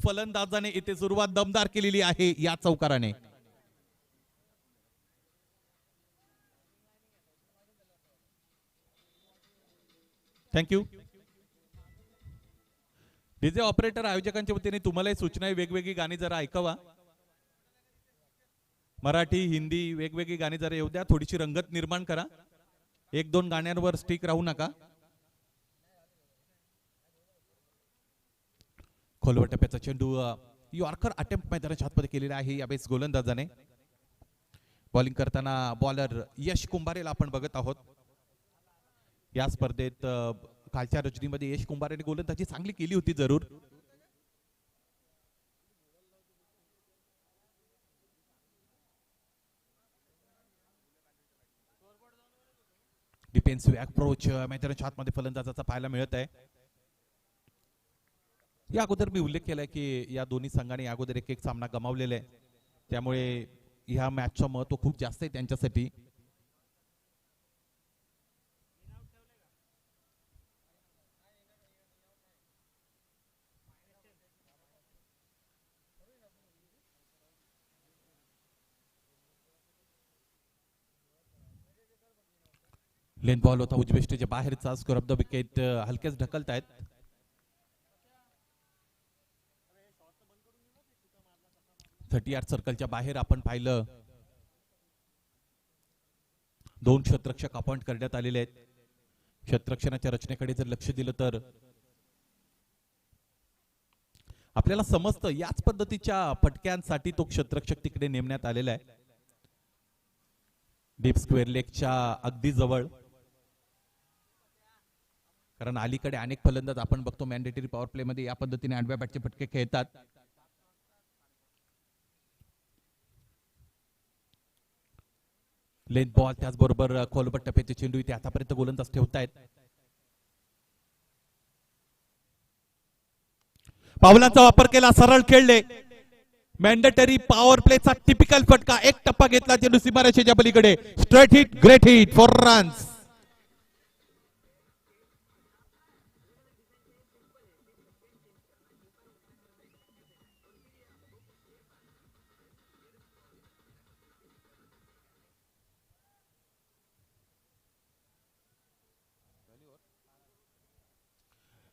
फलंदाजाने इथे सुरुवात दमदार केलेली आहे या चौकाराने. थँक्यू. डीजे ऑपरेटर आयोजकांच्या वतीने तुम्हाला सूचना वेगवेगळी गाणी जरा ऐकावा. मराठी हिंदी वेगवेगळी गाणी जरा येऊ द्या. थोडीशी रंगत निर्माण करा. एक दोन गाण्यांवर स्टिक राहू नका. खोलवर टप्प्याचा चेंडू यॉर्कर अटेम्प्ट मैदानाच्या हातमध्ये केलेला आहे यावेळेस गोलंदाजाने. बॉलिंग करताना बॉलर यश कुंभारेला आपण बघत आहोत. या स्पर्धेत कालच्या रजनीमध्ये यश कुंभारेने गोलंदाजी चांगली केली होती जरूर. डिफेन्सिव्ह अप्रोच मैदानाच्या आतमध्ये फलंदाजाचा पाहायला मिळत आहे. या अगोदर मी उल्लेख केलाय की या दोन्ही संघाने अगोदर एक एक सामना गमावलेला आहे. त्यामुळे ह्या मॅचचं महत्व खूप जास्त आहे त्यांच्यासाठी. लेन बॉल होता उजवेष्टीच्या बाहेरचा. स्कोर ऑफ द विकेट हलकेच ढकलतायत. थर्टी यार्ड सर्कलच्या बाहेर आपण पाहिलं 2 क्षेत्ररक्षक अपॉइंट करण्यात आलेले आहेत. क्षेत्ररक्षणाच्या रचनेकडे जर लक्ष दिलं तर आपल्याला समजतं याच पद्धतीच्या फटक्यांसाठी तो क्षेत्ररक्षक तिकडे नेमण्यात आलेला आहे. डीप स्क्वेअर लेगच्या अगदी जवळ. कारण अलीकडे अनेक फलंदाज आपण बघतो मॅन्डेटरी पॉवर प्ले मध्ये या पद्धतीने आडव्या बॅटचे फटके खेळतात. लेन बॉल त्याचबरोबर खोलवर टप्प्याचे चेंडू इथे आतापर्यंत गोलंदाज ठेवतायत. पावलांचा वापर केला. सरळ खेळले. मॅन्डेटरी पॉवर प्लेचा टिपिकल फटका. एक टप्पा घेतला चेंडू सीमारेषेच्या पलीकडे. Straight hit, great hit for runs.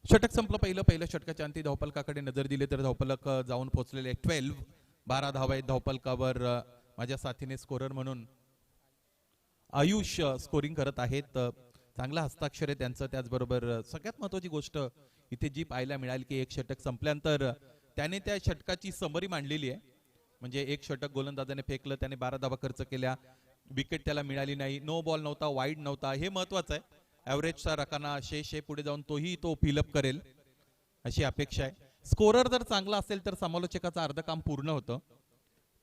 षटक संपलं. पहिल्या षटकाच्या अंती धावफलकाकडे नजर दिली तर धावफलक जाऊन पोहोचलेले 12 धावा आहेत धावफलकावर. माझ्या साथीने स्कोरर म्हणून आयुष स्कोरिंग करत आहेत. चांगला हस्ताक्षर आहे त्यांचं. त्याचबरोबर सगळ्यात महत्वाची गोष्ट इथे जी पाहायला मिळाली की एक षटक संपल्यानंतर त्याने त्या षटकाची समरी मांडलेली आहे. म्हणजे एक षटक गोलंदाजाने फेकलं, त्याने 12 धावा खर्च केल्या, विकेट त्याला मिळाली नाही, नो बॉल नव्हता, वाईड नव्हता. हे महत्वाचं आहे. ॲव्हरेजचा रकाना शेष पुढे जाऊन तोही तो फिलअप करेल अशी अपेक्षा आहे. स्कोरर जर चांगला असेल तर समालोचकाचं अर्ध काम पूर्ण होतं.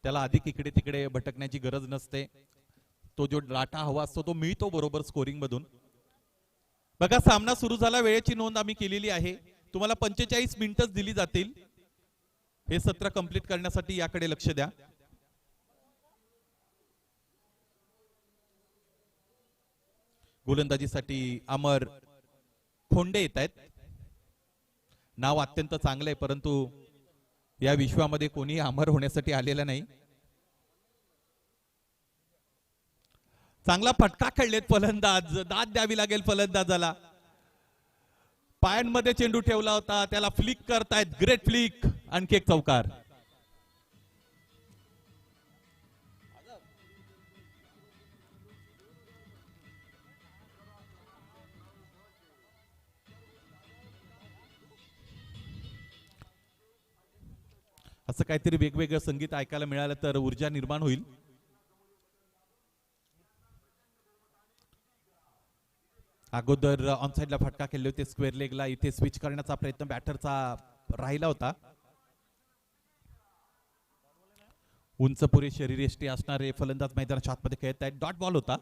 त्याला अधिक इकडे तिकडे भटकण्याची गरज नसते. तो जो डाटा हवा असतो तो मिळतो बरोबर स्कोरिंग मधून. बघा सामना सुरू झाला. वेळेची नोंद आम्ही केलेली आहे. तुम्हाला 45 मिनिटच दिली जातील हे सत्र कंप्लीट करण्यासाठी. याकडे लक्ष द्या. गोलंदाजीसाठी अमर खोंडे येत आहेत. नाव अत्यंत चांगलं आहे परंतु या विश्वामध्ये कोणी अमर होण्यासाठी आलेलं नाही. चांगला फटका खेळलेत फलंदाज. दाद द्यावी लागेल फलंदाजाला. पायांमध्ये चेंडू ठेवला होता, त्याला फ्लिक करतायत. Great flick. आणखी एक चौकार. असं काहीतरी वेगवेगळं संगीत ऐकायला मिळालं तर ऊर्जा निर्माण होईल. अगोदर ऑन साइडला फटका खेळले होते स्क्वेअर लेगला. इथे स्विच करण्याचा प्रयत्न बॅटरचा राहिला होता. उंच पुरे शरीरयष्टी असणारे फलंदाज मैदानाच्या आतमध्ये खेळत आहेत. डॉट बॉल होता.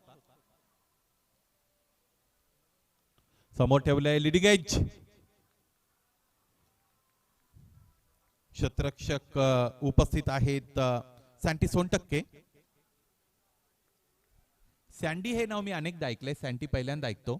समोर ठेवलंय लिडिंग एज. क्षेत्ररक्षक उपस्थित आहेत सँटी सोनटक्के. सँडी हे नाव मी अनेकदा ऐकलंय. सँटी पहिल्यांदा ऐकतो.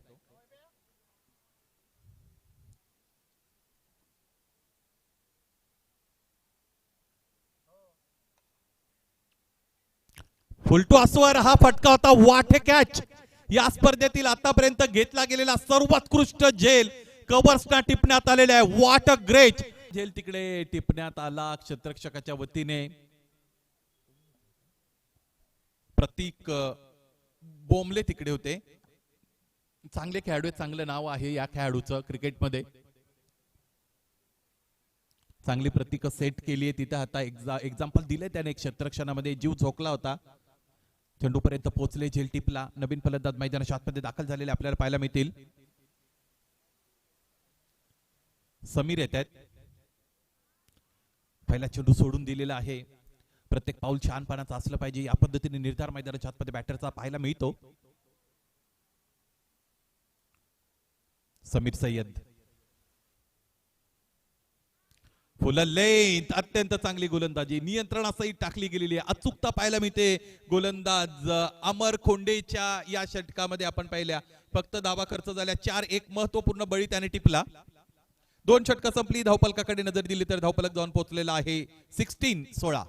फुलटॉसवर हा फटका होता. वाट कॅच. या स्पर्धेतील आतापर्यंत घेतला गेलेला सर्वोत्कृष्ट झेल कव्हर्सना टिपण्यात आलेला आहे. वाट अ ग्रेट झेल तिकडे टिपण्यात आला क्षेत्ररक्षकाच्या वतीने. प्रतीक बोंबले तिकडे होते. चांगले खेळाडू, चांगलं नाव आहे या खेळाडूचं क्रिकेटमध्ये. चांगली प्रतीक सेट केली आहे तिथे. आता एक्झाम्पल दिले त्याने. क्षेत्ररक्षणामध्ये जीव झोकला होता. चेंडूपर्यंत पोहोचले, झेल टिपला. नवीन फलंदाज मैदानाच्या आतमध्ये दाखल झालेले आपल्याला पाहायला मिळतील. समीर येत आहेत. पहिला चेंडू सोडून दिलेला आहे. प्रत्येक पाऊल छानपणाचं असलं पाहिजे या पद्धतीने निर्धार मैदानाच्या आतमध्ये बॅटरचा पाहायला मिळतो. समीर सय्यद फुल लेंथ, अत्यंत चांगली गोलंदाजी. नियंत्रणासही टाकली गेलेली आहे. अचूकता पाहायला मिळते गोलंदाज अमर खोंडेच्या या षटकामध्ये आपण पाहिल्या. फक्त धावा खर्च झाल्या 4. एक महत्वपूर्ण बळी त्याने टिपला. 2 षटकं संपली. धावफलकाकडे नजर दिली तर धावफलक जाऊन पोहोचलेला आहे 16-16.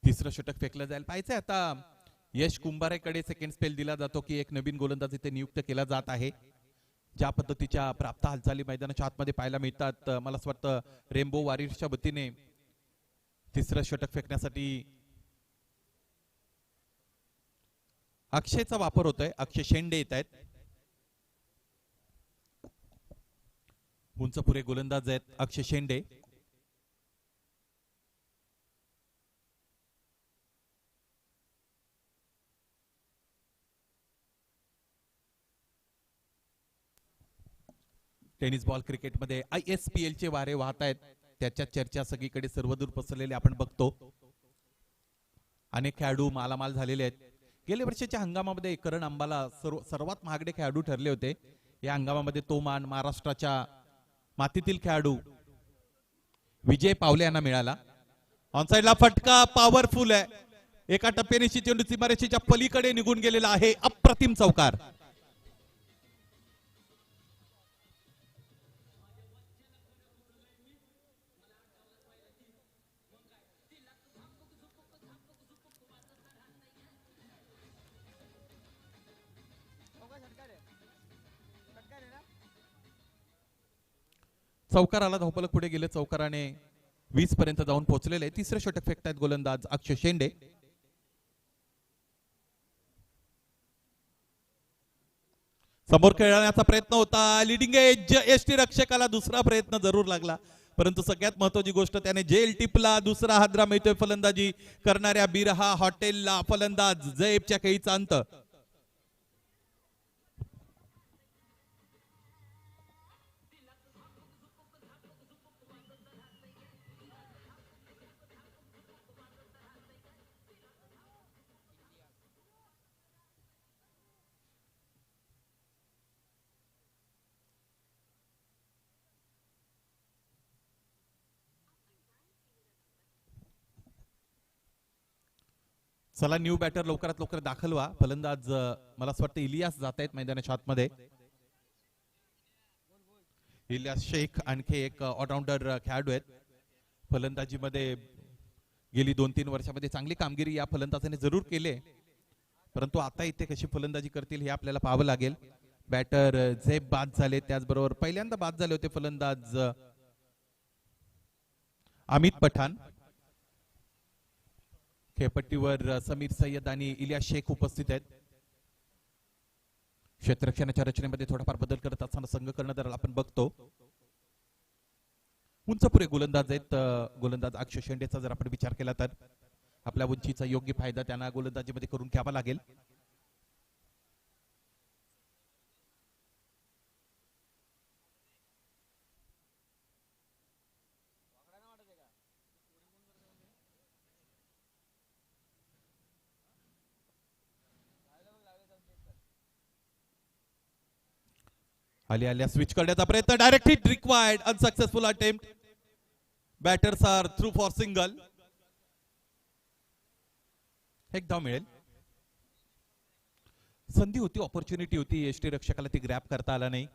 तिसरं षटक फेकलं जायला पाहिजे. आता यश कुंभारेकडे सेकंड स्पेल दिला जातो की एक नवीन गोलंदाज इथे नियुक्त केला जात आहे. ज्या पद्धतीच्या प्राप्त हालचाली मैदानाच्या आतमध्ये पाहायला मिळतात, मला असं वाटतं रेनबो वॉरियर्सच्या वतीने तिसरं षटक फेकण्यासाठी अक्षयचा वापर होतोय. अक्षय शेंडे येत आहेत. उंच पुरे गोलंदाज आहेत अक्षय शेंडे. टेनिस बॉल क्रिकेटमध्ये ISPL चे वारे वाहत आहेत. त्याच्या चर्चा सगळीकडे सर्वदूर पसरलेले आपण बघतो. अनेक खेळाडू मालामाल झालेले आहेत. गेल्या वर्षाच्या हंगामामध्ये करण अंबाला सर्वात महागडे खेळाडू ठरले होते. या हंगामामध्ये तो मान महाराष्ट्राच्या मातीतील खेळाडू विजय पावले यांना मिळाला. ऑनसाइडला फटका पॉवरफुल आहे. एका टप्प्याने चेंडू सीमारेषेच्या पलीकडे निघून गेलेला आहे. अप्रतिम चौकार. चौकाराला धावफलक पुढे गेले. चौकाराने 20 पर्यंत जाऊन पोहोचलेले. तिसरे षटक फेकतायत गोलंदाज अक्षय शेंडे. समोर खेळण्याचा प्रयत्न होता. लिडिंग एज एसटी रक्षकाला दुसरा प्रयत्न जरूर लागला, परंतु सगळ्यात महत्वाची गोष्ट त्याने झेल टिपला. दुसरा हादरा मिळतोय फलंदाजी करणाऱ्या बिरहा हॉटेलला. फलंदाज जयबच्या खेळीचा अंत. चला न्यू बॅटर लवकरात लवकर दाखल व्हा. फलंदाज मला असं वाटतं इलियास जात आहेत मैदानाच्या आतमध्ये. इलियास शेख आणखी एक ऑलराऊंडर खेळाडू आहेत. फलंदाजीमध्ये गेली 2-3 वर्षामध्ये चांगली कामगिरी या फलंदाजाने जरूर केले, परंतु आता इथे कशी फलंदाजी करतील हे आपल्याला पाहावं लागेल. बॅटर झेब बाद झाले, त्याचबरोबर पहिल्यांदा बाद झाले होते फलंदाज अमित पठाण. खेळपट्टीवर समीर सय्यद आणि इलियास शेख उपस्थित आहेत. क्षेत्ररक्षणाच्या रचनेमध्ये थोडाफार बदल करत असताना संघ कर्णधार आपण बघतो. उंचपुरे गोलंदाज आहेत. गोलंदाज अक्षय शेंडेचा जर आपण विचार केला तर आपल्या उंचीचा योग्य फायदा त्यांना गोलंदाजीमध्ये करून घ्यावा लागेल. आल्या स्विच करण्याचा प्रयत्न. Direct hit required. Unsuccessful attempt. Batters are through for single. एक धाव मिळेल. संधी होती, ऑपॉर्च्युनिटी होती, यष्टीरक्षकाला ती ग्रॅब करता आला नाही.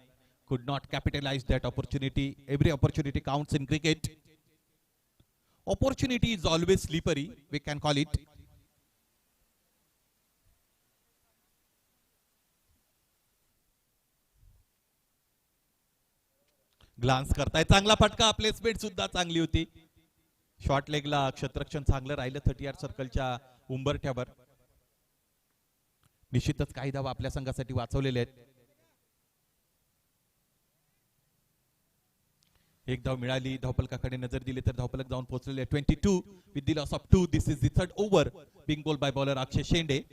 Could not capitalise that opportunity. Every opportunity counts in cricket. Opportunity is always slippery, we can call it. Glance करताय, चांगला फटका, प्लेसमेंट सुद्धा चांगली होती. शॉर्ट लेगला क्षेत्ररक्षण चांगलं राहिलं 30 यार्ड सर्कलच्या उंबरठ्यावर. निश्चितच काही धावा आपल्या संघासाठी वाचवलेले आहेत. एक धाव मिळाली. धावफलकाकडे नजर दिली तर धावफलक जाऊन पोहोचलेले 22 with the loss of 2. This is the third over being bowl by bowler Akshay Shende.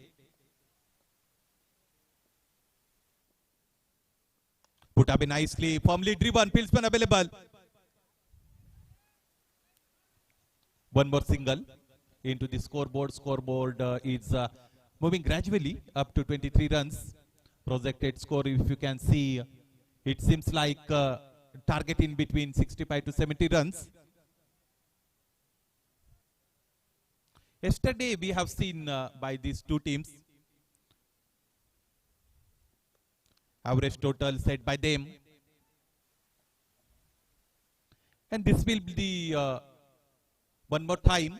Put up nicely, firmly driven, fieldsman available. One more single into the scoreboard. Scoreboard is moving gradually up to 23 runs. Projected score, if you can see, it seems like target in between 65 to 70 runs. Yesterday we have seen by these two teams average total set by them, and this will be the one more time.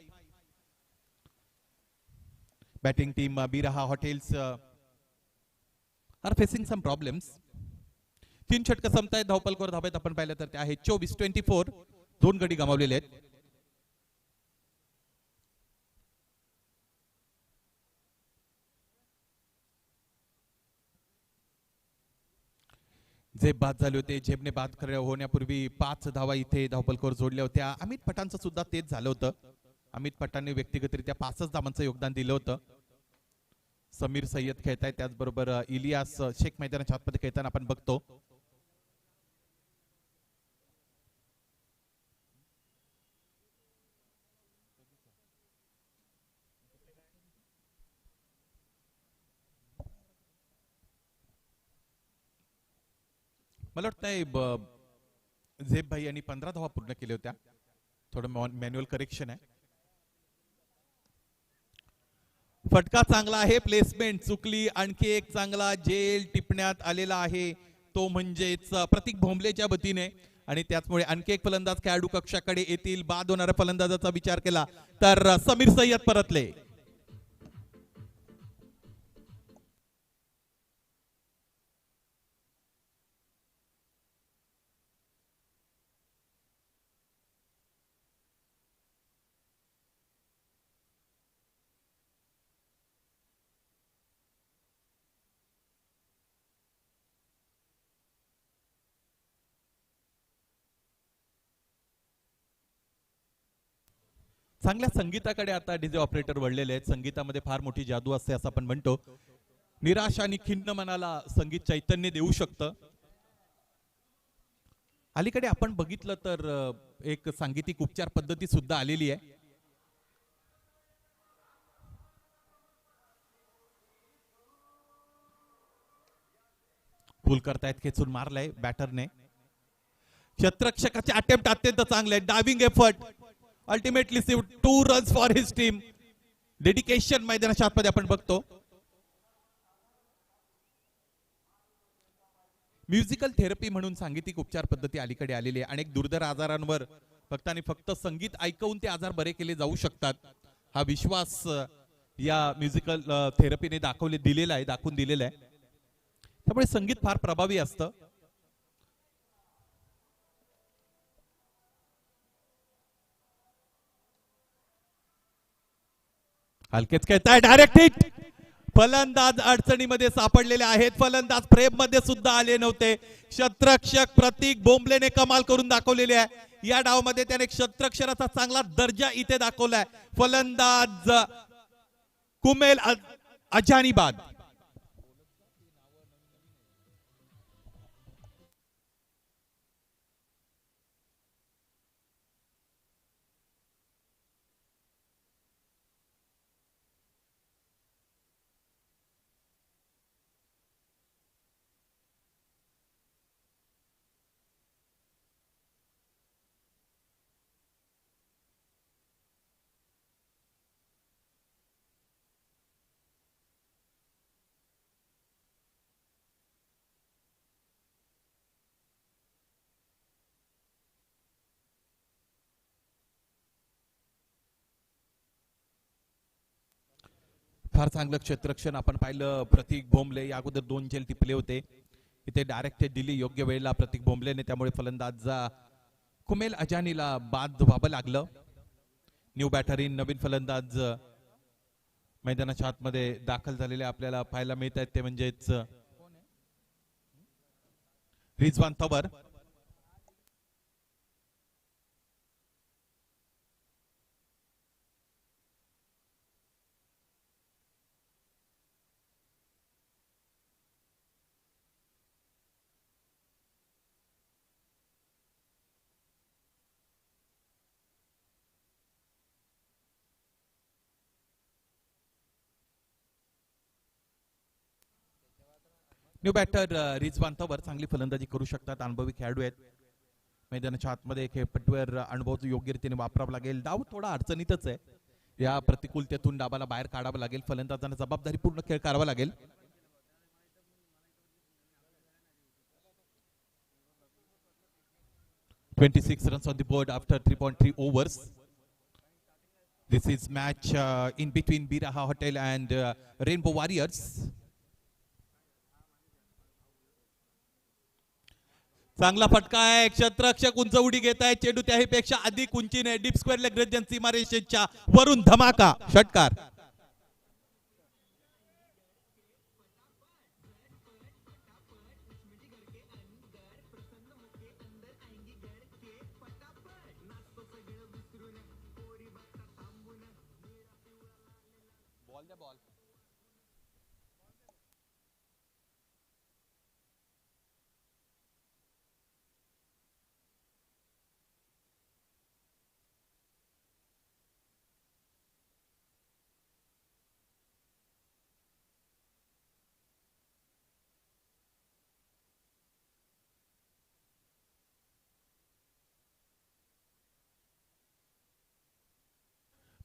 Batting team Biraha Hotels are facing some problems. 3 षटक संपतायत. धावफलकावर धावत आपण पाहिलं तर ते आहे 24-24. 2 गडी गमावलेले आहेत. झेप बाद झाले होते. झेपने बाद होण्यापूर्वी 5 धावा इथे धावफलकावर जोडल्या होत्या. अमित पठाणचं सुद्धा तेच झालं होतं. अमित पठाणने व्यक्तिगतरित्या 5 धावांचं योगदान दिलं होतं. समीर सय्यद खेळताय, त्याचबरोबर इलियास शेख मैदानाच्या आतमध्ये खेळताना आपण बघतो. मला वाटतंय झेप भाई यांनी 15 धावा पूर्ण केल्या होत्या. थोडं मॅन्युअल करेक्शन आहे. फटका चांगला आहे, प्लेसमेंट चुकली. आणखी एक चांगला जेल टिपण्यात आलेला आहे, तो म्हणजेच प्रतीक भोंबलेच्या वतीने. आणि त्याचमुळे आणखी एक फलंदाज खेळाडू कक्षाकडे येतील. बाद होणाऱ्या फलंदाजाचा विचार केला तर समीर सय्यद परतले. चांगल्या संगीताकडे आता डीजे ऑपरेटर वळलेले आहेत. संगीतामध्ये फार मोठी जादू असते असं आपण म्हणतो. निराश आणि खिन्न मनाला संगीत चैतन्य देऊ शकतं. अलीकडे आपण बघितलं तर एक सांगीतिक उपचार पद्धती सुद्धा आलेली आहे. पुल करतायत, खेचून मारलाय बॅटरने. क्षेत्ररक्षकाचे अटेम्प्ट अत्यंत चांगले आहे. Diving effort, ultimately 2 runs for his team. Dedication मैदानाच्या आतमध्ये आपण बघतो. म्युझिकल थेरपी म्हणून सांगीतिक उपचार पद्धती अलीकडे आलेली आहे. अनेक दुर्धर आजारांवर फक्त आणि फक्त संगीत ऐकवून ते आजार बरे केले जाऊ शकतात. हा विश्वास या म्युझिकल थेरपीने दाखवून दिलेला आहे. त्यामुळे संगीत फार प्रभावी असतं. हलकेच खेळताय, डायरेक्ट हिट. फलंदाज अडचणीमध्ये सापडलेले आहेत. फलंदाज फ्रेम मध्ये सुद्धा आले नव्हते. क्षेत्ररक्षक प्रतीक भोंबलेने कमाल करून दाखवलेली आहे. या डावामध्ये त्याने क्षेत्ररक्षणाचा चांगला दर्जा इथे दाखवलाय. फलंदाज कुमेल अजानी बाद. फार चांगलं क्षेत्ररक्षण आपण पाहिलं. प्रतीक भोंबले या अगोदर 2 झेल टिपले होते, इथे डायरेक्ट दिली योग्य वेळेला प्रतीक भोंबलेने, त्यामुळे फलंदाज कुमेल अजानीला बाद व्हावं लागलं. न्यू बॅटर इन, नवीन फलंदाज मैदानाच्या आतमध्ये दाखल झालेले आपल्याला पाहायला मिळत आहेत, ते म्हणजेच रिजवान तवर. न्यू बॅटर रिजवान तवर चांगली फलंदाजी करू शकतात, अनुभवी खेळाडू आहेत. मैदानाच्या आतमध्ये खेळपट्टीवर अनुभव योग्य रीतीने वापरावा लागेल. डाव थोडा अडचणीतच आहे, या प्रतिकूलतेतून डाबाला बाहेर काढावं लागेल. फलंदाजांना जबाबदारीपूर्ण खेळ करावा लागेल. "26 runs on the board after 3.3 overs. This is match in between Biraha Hotel and Rainbow Warriors. चांगला फटका आहे, क्षेत्ररक्षक उंच उडी घेत आहे, चेंडू त्याहीपेक्षा अधिक उंचीने डीप स्क्वेअर लेग रेजन सीमारेषेच्या वरून धमाका षटकार.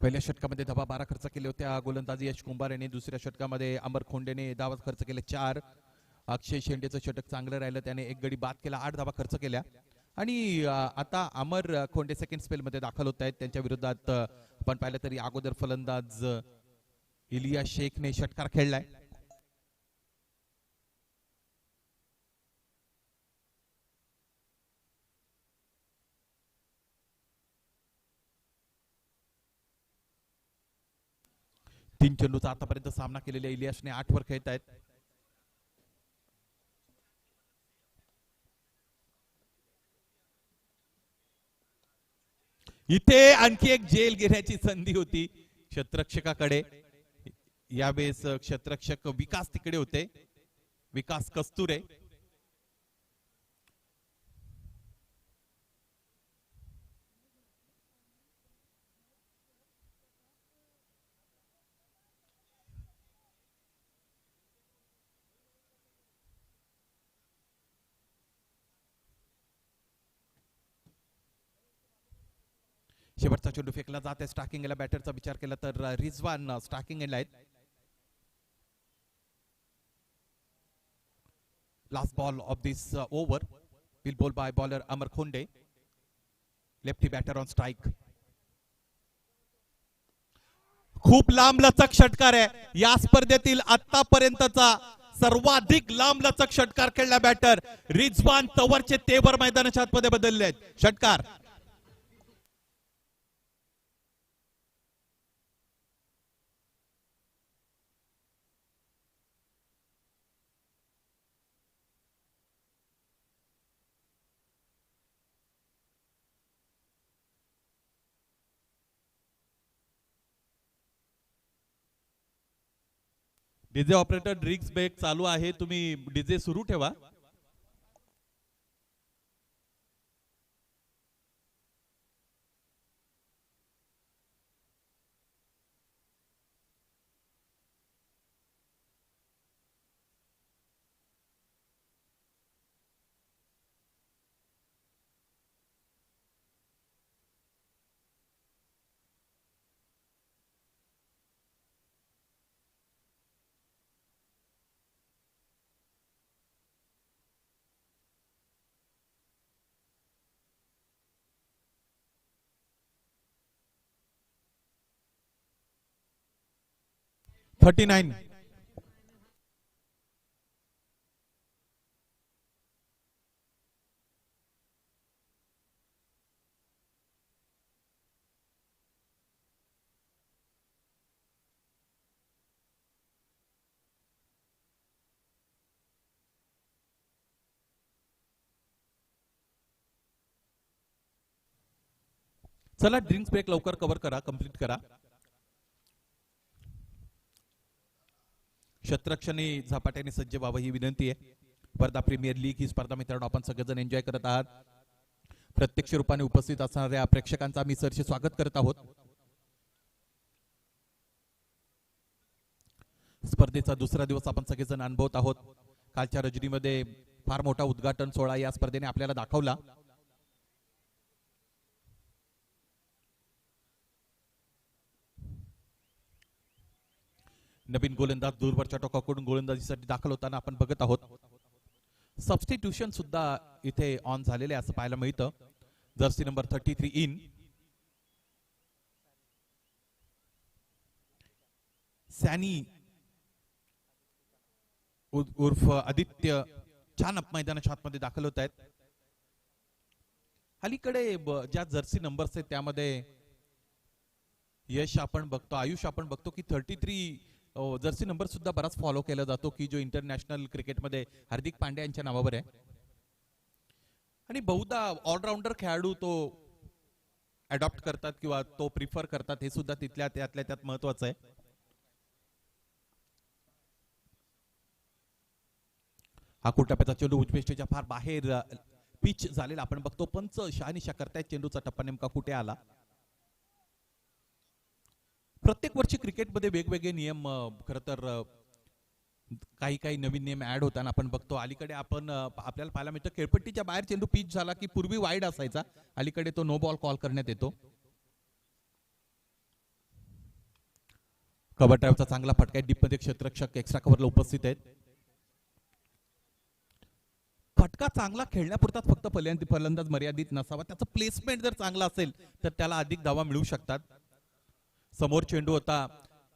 पहिल्या षटकामध्ये धावा 12 खर्च केले होत्या गोलंदाजी यश कुंभार यांनी. दुसऱ्या षटकामध्ये अमर खोंडेने धावा खर्च केले 4. अक्षय शेंडेचं षटक चांगलं राहिलं, त्याने एक गडी बाद केला, 8 धावा खर्च केल्या. आणि आता अमर खोंडे सेकंड स्पेल मध्ये दाखल होत आहेत. त्यांच्या विरोधात आपण पाहिलं तरी अगोदर फलंदाज इलिया शेखने षटकार खेळलाय. तीन चेंडूचा आतापर्यंत सामना केलेल्या इलियासने 8 वर खेळत आहेत. इथे आणखी एक जेल घेण्याची संधी होती क्षेत्ररक्षकाकडे. यावेळेस क्षेत्ररक्षक विकास तिकडे होते, विकास कस्तुरे. शेवटचा चेंडू फेकला जात आहे. स्टार्किंग एंडला बॅटरचा विचार केला तर रिजवान स्टार्किंग एंडला आहेत. Last ball of this over will bowl by bowler Amar Khonde, lefty batter on strike. खूप लांब लचक षटकार आहे, या स्पर्धेतील आतापर्यंतचा सर्वाधिक लांब लचक षटकार खेळला बॅटर रिजवान तवरचे तेवर मैदानाच्या आतमध्ये बदलले आहेत. षटकार डीजे ऑपरेटर ड्रिंक्स ब्रेक चालू आहे, तुम्ही डीजे सुरू ठेवा. 39. चला ड्रिंक्स ब्रेक लवकर कव्हर करा, कंप्लीट करा. शतरक्षणी झपाट्याने सज्ज व्हावं ही विनंती आहे. स्पर्धा प्रीमियर लीग ही स्पर्धा मित्रांनो आपण सगळेजण एन्जॉय करत आहात. प्रत्यक्ष रूपाने उपस्थित असणाऱ्या प्रेक्षकांचा आम्ही सरसे स्वागत करत आहोत. स्पर्धेचा दुसरा दिवस आपण सगळेजण अनुभवत आहोत. कालच्या रजनीमध्ये फार मोठा उद्घाटन सोहळा या स्पर्धेने आपल्याला दाखवला. नवीन गोलंदाज दूरवरच्या टोकाकडून गोलंदाजीसाठी दाखल होताना आपण बघत आहोत. सबस्टिट्यूशन सुद्धा इथे ऑन झालेले असं पाहायला मिळतं. जर्सी नंबर 33 इन सॅनी उर्फ आदित्य छान मैदानाच्या आतमध्ये दाखल होत आहेत. अलीकडे ज्या जर्सी नंबर्स आहेत त्यामध्ये यश आपण बघतो, आयुष आपण बघतो की 33 जर्सी नंबर सुद्धा बराच फॉलो केला जातो की जो इंटरनॅशनल क्रिकेटमध्ये हार्दिक पांड्या यांच्या नावावर आहे. आणि बहुधा ऑलराऊंडर खेळाडू तो अडॉप्ट करतात किंवा तो प्रिफर करतात, हे सुद्धा त्यातल्या त्यात महत्वाचं आहे. हा कुटाप्याचा चेंडू उजवेष्टीच्या फार बाहेर पिच झालेला आपण बघतो. पंच शहानिशा करतायत चेंडूचा टप्पा नेमका कुठे आला. प्रत्येक वर्षी क्रिकेटमध्ये वेगवेगळे नियम खरं तर काही काही नवीन नियम ऍड होताना आपण बघतो. अलीकडे आपण आपल्याला पाहायला मिळतं खेळपट्टीच्या बाहेर चेंडू पिच झाला की पूर्वी वाईड असायचा, अलीकडे तो नो बॉल कॉल करण्यात येतो. कव्हर ड्राईव्हचा चांगला फटका डीप मध्ये क्षेत्ररक्षक एक्स्ट्रा कव्हरला उपस्थित आहेत. फटका चांगला खेळण्यापुरताच फक्त फलंदाज मर्यादित नसावा, त्याचं प्लेसमेंट जर चांगला असेल तर त्याला अधिक धावा मिळू शकतात. समोर चेंडू होता,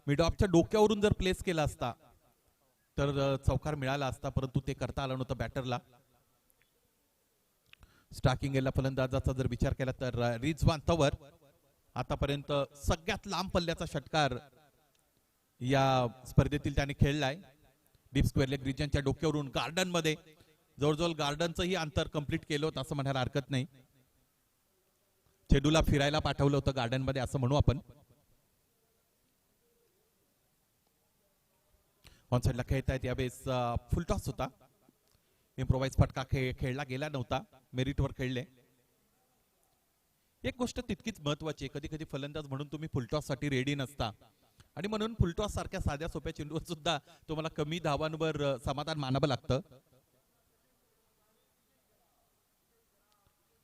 मिड ऑफच्या डोक्यावरून जर प्लेस केला असता तर चौकार मिळाला असता, परंतु ते करता आलं नव्हतं बॅटरला. स्टार्किंग गेला फलंदाजाचा जर विचार केला तर रिजवान तंवर आतापर्यंत सगळ्यात लांब पल्ल्याचा षटकार या स्पर्धेतील त्याने खेळलाय. डीप स्क्वेअर लेग रिजनच्या डोक्यावरून गार्डन मध्ये जवळजवळ गार्डनचंही अंतर कंप्लीट केलं होतं असं म्हणायला हरकत नाही. चेंडूला फिरायला पाठवलं होतं गार्डन मध्ये असं म्हणू आपण. ऑन साइडला खेळतायत यावेळेस फुलटॉस होता. इम्प्रोवाइज फटका खेळला गेला नव्हता, मेरिटवर खेळले. एक गोष्ट तितकीच महत्वाची आहे, कधी कधी फलंदाज म्हणून तुम्ही फुलटॉस साठी रेडी नसता आणि म्हणून फुलटॉस सारख्या साध्या सोप्या चेंडूवर सुद्धा तुम्हाला कमी धावांवर समाधान मानावं लागतं.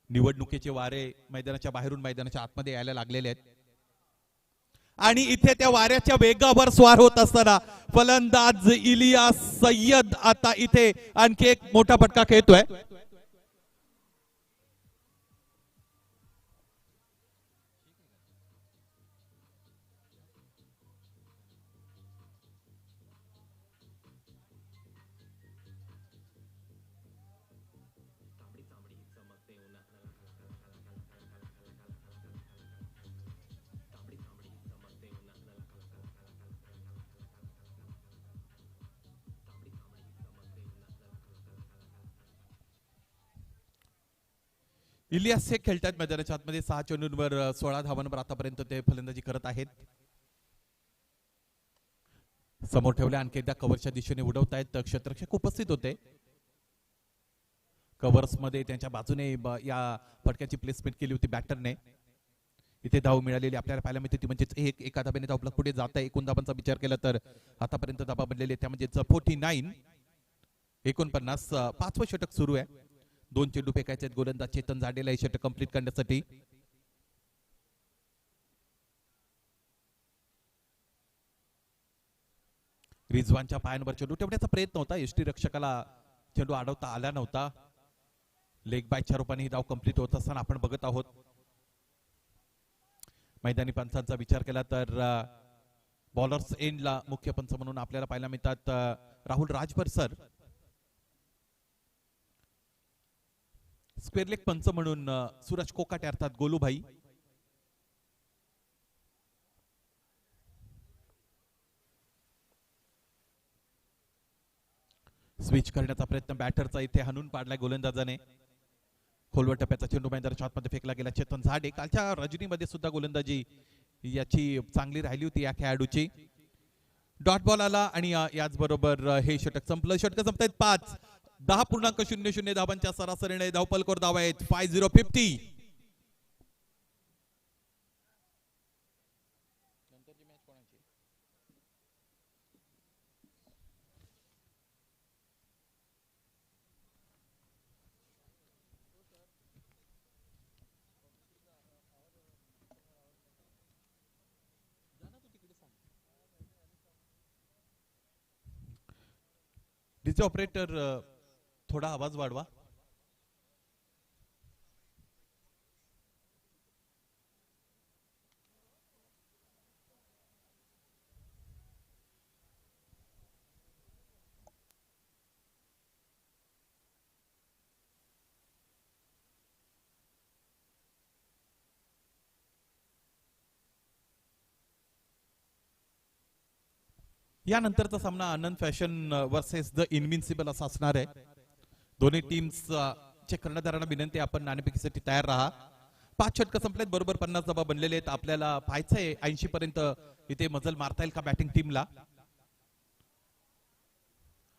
निवडणुकीचे वारे मैदानाच्या बाहेरून मैदानाच्या आतमध्ये यायला लागलेले आहेत आणि इथे त्या वाऱ्याच्या वेगावर स्वार होत असताना फलंदाज इलियास सय्यद आता इथे आणखी एक मोठा फटका खेळतोय. इलियास हे खेळतात मैदानाच्या आतमध्ये 6 चेंडूंवर 16 धावांवर आतापर्यंत ते फलंदाजी करत आहेत. समोर ठेवल्या आणखी एकदा कव्हरच्या दिशेने उडवतायत. क्षेत्ररक्षक उपस्थित होते. कव्हर्स मध्ये त्यांच्या बाजूने या फटक्याची प्लेसमेंट केली होती बॅटरने. इथे धाव मिळालेली आपल्याला पाहायला मिळते ती म्हणजे एका धाब्याने धाव पुढे जात आहे. एकूण धावांचा विचार केला तर आतापर्यंत धाबा बनलेले त्या म्हणजे 49 49 पाचवं षटक सुरू आहे. 2 चेंडू फेकायचे आहेत. गोलंदाज चेतन झाडेला हे षटक कंप्लीट करण्यासाठी. रिजवानच्या पायांवर चेंडू ठेवण्याचा प्रयत्न होता. यष्टी रक्षकाला चेंडू अडवता आला नव्हता. लेग बायच्या रूपाने ही धाव कंप्लीट होत असताना आपण बघत आहोत. मैदानी पंचांचा विचार केला तर बॉलर्स एंडला मुख्य पंच म्हणून आपल्याला पाहायला मिळतात Rahul Rajbhar sir. Square leg पंच म्हणून सूरज कोकाटे अर्थात गोलूभाई. स्विच करण्याचा प्रयत्न बॅटरचा इथे हाणून पाडलाय गोलंदाजाने. खोलवर टप्प्याचा चेंडू मैदानाच्या आतमध्ये फेकला गेला. चेतन झाडे कालच्या रजनीमध्ये सुद्धा गोलंदाजी याची चांगली राहिली होती या खेळाडूची. डॉट बॉल आला आणि याचबरोबर हे षटक संपलं. षटक संपतायत 5. 10.00 धावांच्या सरासरीने धावपलकोर धावा आहेत 50-50. डीजे ऑपरेटर थोडा आवाज वाढवा. यानंतरचा सामना आनंद फॅशन वर्सेस द इनविन्सिबल असा असणार आहे. दोन्ही टीम्स चे कर्णधारांना विनंती आपण नाणेफेकीसाठी तयार राहा. 5 षटक संपलेत. बरोबर 50 धावा बनलेले आहेत. आपल्याला पाहायचंय 80 पर्यंत इथे मजल मारता येईल का बॅटिंग टीमला.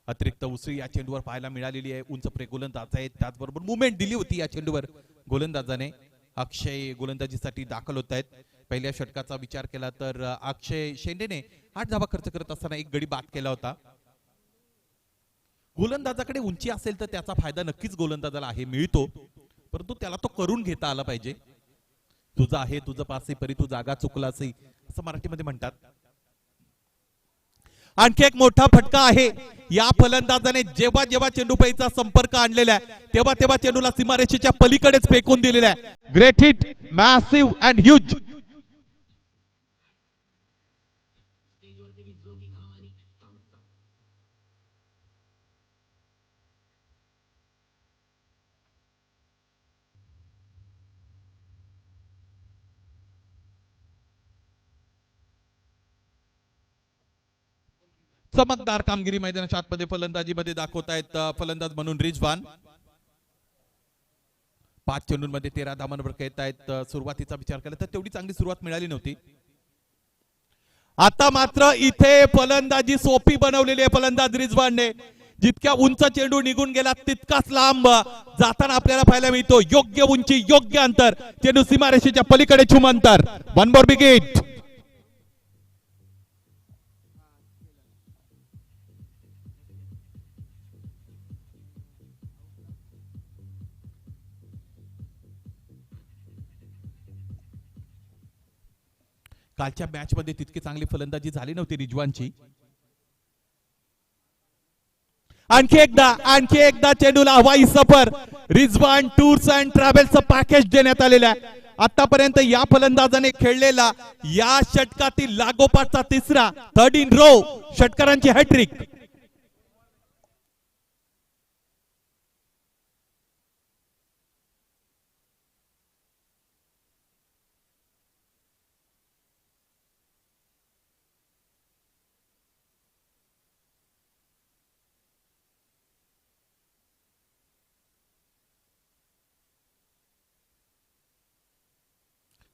अतिरिक्त उसळी या चेंडूवर पाहायला मिळालेली आहे. उंच प्रे गोलंदाज आहेत. त्याचबरोबर मुवमेंट दिली होती या चेंडूवर गोलंदाजाने. अक्षय गोलंदाजीसाठी दाखल होत आहेत. पहिल्या षटकाचा विचार केला तर अक्षय शेंडेने 8 धावा खर्च करत असताना एक गडी बाद केला होता. गोलंदाजाकडे उंची असेल तर त्याचा फायदा नक्कीच गोलंदाजाला आहे, मिळतो. परंतु त्याला तो करून घेता आला पाहिजे. तुझा आहे तुझं पासे परी तू जागा चुकलासी असं मराठीमध्ये म्हणतात. आणखी एक मोठा फटका आहे या फलंदाजाने. जेव्हा जेव्हा चेंडू पैचा संपर्क आणलेला आहे तेव्हा तेव्हा चेंडूला सीमारेषेच्या पलीकडेच फेकून दिलेला आहे. Great hit, massive and huge. चमकदार कामगिरी मैदानाच्या आतमध्ये फलंदाजीमध्ये दाखवतायत फलंदाज म्हणून रिजवान. 5 चेंडूंमध्ये 13 धावांवर खेळत आहेत. सुरुवातीचा विचार केला तर तेवढी चांगली सुरुवात मिळाली नव्हती. आता मात्र इथे फलंदाजी सोपी बनवलेली आहे फलंदाज रिजवानने. जितक्या उंच चेंडू निघून गेला तितकाच लांब जाताना आपल्याला पाहायला मिळतो. योग्य उंची, योग्य अंतर, चेंडू सीमारेषेच्या पलीकडे छुम अंतर. 1 मोर विकेट. कालच्या मॅच मध्ये तितकी चांगली फलंदाजी झाली नव्हती रिजवानची. आणखी एकदा चेंडूला हवाई सफर. रिजवान टूर्स अँड ट्रॅव्हल्सचं पॅकेज देण्यात आलेलं आहे. आतापर्यंत या फलंदाजाने खेळलेला या षटकातील लागोपाठचा 3rd इन रो षटकारांची हॅट्रिक.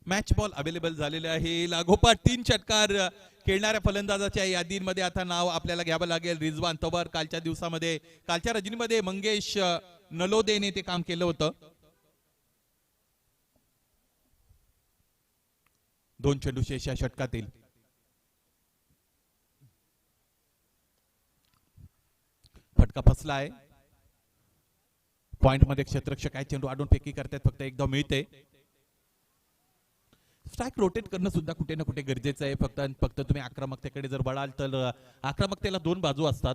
मॅच बॉल अवेलेबल झालेले आहे. लागोपाठ 3 षटकार खेळणाऱ्या फलंदाजाच्या यादीमध्ये आता नाव आपल्याला घ्यावं लागेल रिजवान. तवर कालच्या दिवसामध्ये, कालच्या रजनीमध्ये मंगेश नलोदेने ते काम केलं होतं. 2 चेंडू शेष या षटकातील. फटका फसला आहे. पॉइंट मध्ये क्षेत्ररक्षक आहे. चेंडू आडून फेकी करतात. फक्त एकदा मिळते. स्ट्राइक रोटेट करणं सुद्धा कुठे ना कुठे गरजेचं आहे. फक्त तुम्ही आक्रमकतेकडे जर वळाल तर आक्रमकतेला 2 बाजू असतात.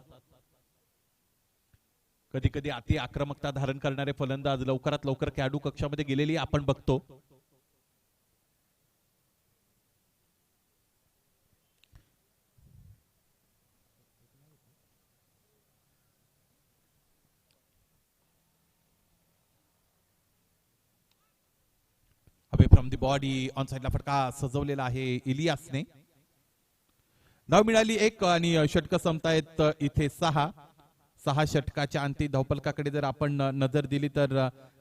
कधी कधी अति आक्रमकता धारण करणारे फलंदाज लवकरात लवकर खेळाडू कक्षामध्ये गेलेली आपण बघतो. From the body. ऑन साइडला फटका सजवलेला आहे इलियासने. धाव मिळाली 1 आणि षटक संपतायत इथे 6 षटकाच्या अंती धावफलकाकडे जर आपण नजर दिली तर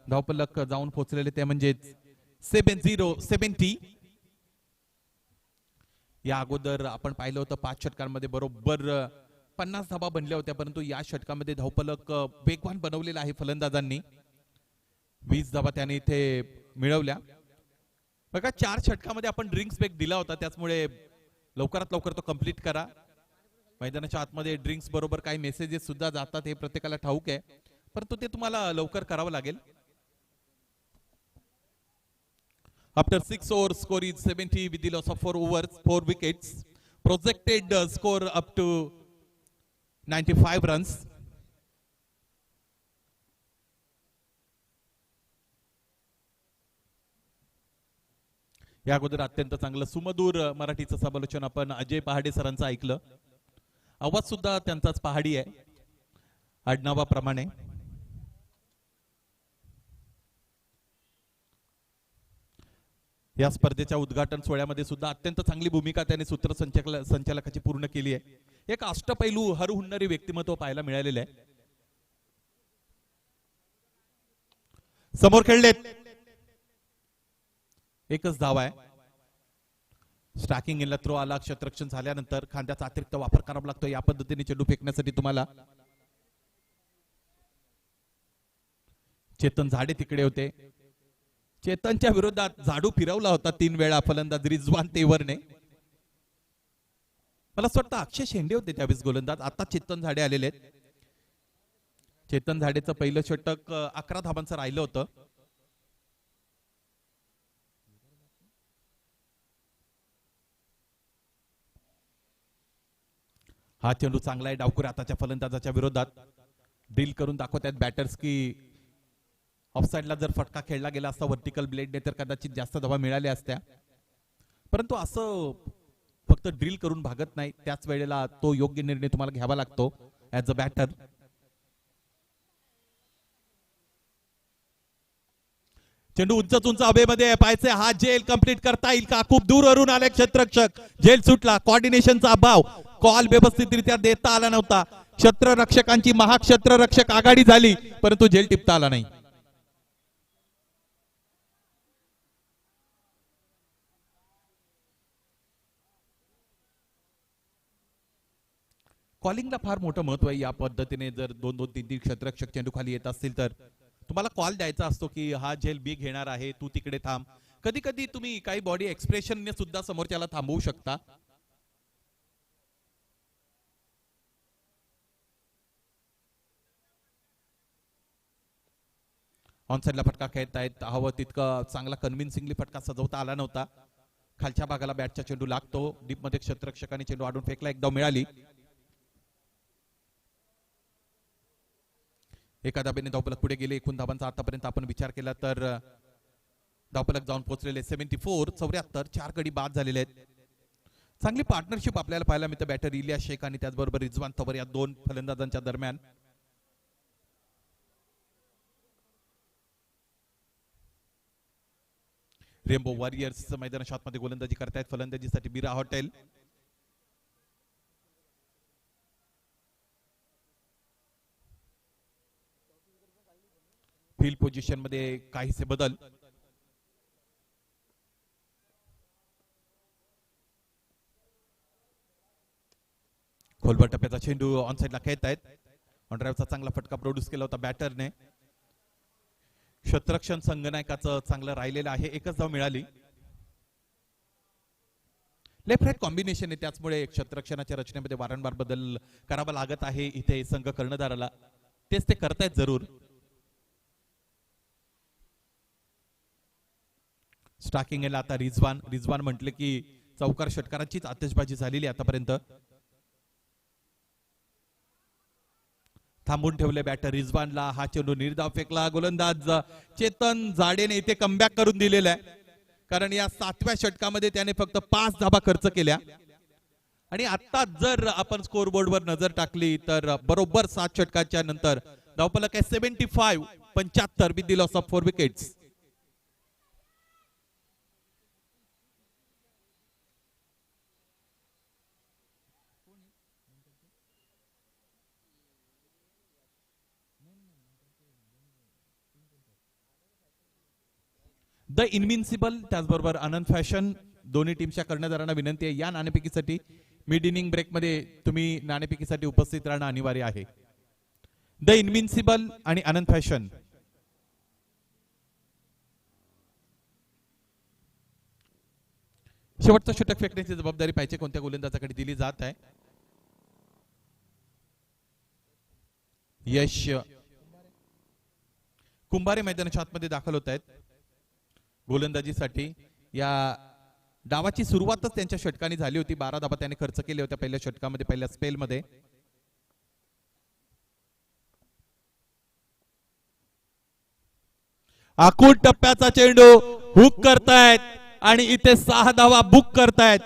धावफलक जाऊन पोहोचलेले ते म्हणजे 70. या अगोदर आपण पाहिलं होतं 5 षटकांमध्ये बरोबर 50 धावा बनल्या होत्या, परंतु या षटकामध्ये धावफलक वेगवान बनवलेला आहे फलंदाजांनी. 20 धावा त्याने इथे मिळवल्या. बघा 4 षटकामध्ये आपण ड्रिंक्स ब्रेक दिला होता, त्याचमुळे लवकरात लवकर तो कंप्लीट करा. मैदानाच्या आतमध्ये ड्रिंक्स बरोबर काही मेसेजेस सुद्धा जातात हे प्रत्येकाला ठाऊक आहे, परंतु ते तुम्हाला लवकर करावं लागेल. After 6 overs, score is 70 with the loss of 4 overs, 4 wickets. Projected score up to 95 runs. या अगोदर अत्यंत चांगलं सुमधूर मराठीचं समालोचन आपण अजय पहाडे सरांचं ऐकलं. आवाज सुद्धा त्यांचाच पहाडी आहे आडनावाप्रमाणे. या स्पर्धेच्या उद्घाटन सोहळ्यामध्ये सुद्धा अत्यंत चांगली भूमिका त्याने सूत्रसंचालकाची पूर्ण केली आहे. एक अष्टपैलू हरहुन्नरी व्यक्तिमत्व पाहायला मिळालेले आहे. समोर खेळलेत, एकच धाव आहे. स्ट्रायकिंग इनला थ्रो आला. क्षेत्ररक्षण झाल्यानंतर खांद्याचा अतिरिक्त वापर करावा लागतो या पद्धतीने चेंडू फेकण्यासाठी तुम्हाला. चेतन झाडे तिकडे होते. चेतनच्या विरोधात झाडू फिरवला होता 3 वेळा फलंदाज रिजवान तेवरने. मला असं वाटतं अक्षय शेंडे होते त्यावेळेस गोलंदाज. आता चेतन झाडे आलेले आहेत. चेतन झाडेचं पहिलं षटक 11 धावांचं राहिलं होतं. हा चेंडू चांगला आहे. डावखुरी आताच्या फलंदाजाच्या विरोधात डील करून दाखवत आहेत बॅटर्स की ऑफसाइडला जर फटका खेळला गेला असता व्हर्टिकल ब्लेडने तर कदाचित जास्त धावा मिळाल्या असत्या, परंतु असं फक्त ड्रिल करून भागत नाही. त्याच वेळेला तो योग्य निर्णय तुम्हाला घ्यावा लागतो ऍज अ बॅटर. चेंडू उंच हवेमध्ये पाहायचे. हा झेल कंप्लीट करता येईल का? खूप दूरवरून आले क्षेत्ररक्षक. झेल सुटला. कोऑर्डिनेशनचा अभाव. कॉल व्यवस्थितरित्या देता आला नव्हता. क्षेत्ररक्षकांची महाक्षेत्ररक्षक आघाडी झाली, परंतु झेल टिपता आला नाही. कॉलिंगला फार मोठं महत्व आहे. या पद्धतीने जर 2-2, 3-3 क्षेत्ररक्षक चेंडू खाली येत असतील तर तुम्हाला कॉल द्यायचा असतो की हा झेल बी घेणार आहे, तू तिकडे थांब. कधी कधी तुम्ही काही बॉडी एक्सप्रेशनने सुद्धा समोरच्याला थांबवू शकता. ऑन साइडला फटका खेळतायत. हवं तितकं चांगला कन्व्हिन्सिंगली फटका सजवता आला नव्हता. खालच्या भागाला बॅटचा चेंडू लागतो. डीप मध्ये क्षेत्ररक्षकांनी चेंडू आडून फेकला. एक धाव मिळाली. एका धाब्याने धावफलक पुढे गेले. 1 धावांचा आतापर्यंत आपण विचार केला तर धावफलक जाऊन पोहोचलेले 74. 74 4 गडी बाद झालेले आहेत. चांगली पार्टनरशिप आपल्याला पाहायला मिळते बॅटर इलियास शेख आणि त्याचबरोबर रिजवान तवर या 2 फलंदाजांच्या दरम्यान. रेनबो वॉरियर्स मैदानाच्या आतमध्ये गोलंदाजी करतायत. फलंदाजीसाठी बिरा हॉटेल. फील्ड पोझिशन मध्ये काहीसे बदल. खोलवर टप्प्याचा चेंडू ऑन साइडला खेळतायत. ऑन ड्राईव्हचा चांगला फटका प्रोड्यूस केला होता बॅटरने. क्षेत्ररक्षण संघनायकाचं चांगलं राहिलेलं आहे. एकच धाव मिळाली. लेफ्ट राईट कॉम्बिनेशन आहे, त्याचमुळे क्षेत्ररक्षणाच्या रचनेमध्ये वारंवार बदल करावा लागत आहे इथे संघ कर्णधाराला. तेच ते करतायत जरूर. स्ट्रायकिंग याला आता रिजवान म्हटले की चौकार षटकारांचीच आतिषबाजी झालेली आतापर्यंत. थांबून ठेवले बॅटर रिजवानला. हा चेंडू निर्धाव फेकला. गोलंदाज चेतन झाडेने इथे कमबॅक करून दिलेला आहे, कारण या 7व्या षटकामध्ये त्याने फक्त 5 धाबा खर्च केल्या. आणि आता जर आपण स्कोर बोर्डवर नजर टाकली तर बरोबर 7 षटकाच्या नंतर धावफलक आहे 75 with the loss of 4 wickets. The इनविन्सिबल त्याचबरोबर आनंद फॅशन दोन्ही टीमच्या कर्णधारांना विनंती आहे या नाणेफेकीसाठी मिड इनिंग ब्रेक मध्ये तुम्ही नाणेफेकीसाठी उपस्थित राहणं अनिवार्य आहे. द इनविन्सिबल आणि आनंद फॅशन. शेवटचं षटक फेकण्याची जबाबदारी पाहिजे कोणत्या गोलंदाजाकडे दिली जात आहे. यश कुंभारे मैदानाच्या आतमध्ये दाखल होत आहेत गोलंदाजीसाठी. या डावाची सुरुवातच त्यांच्या षटकाने झाली होती. 12 धावा त्याने खर्च केले होते पहिल्या षटकामध्ये, पहिल्या स्पेलमध्ये. आखूड टप्प्याचा चेंडू हुक करतायत आणि इथे 6 धावा बुक करतायत.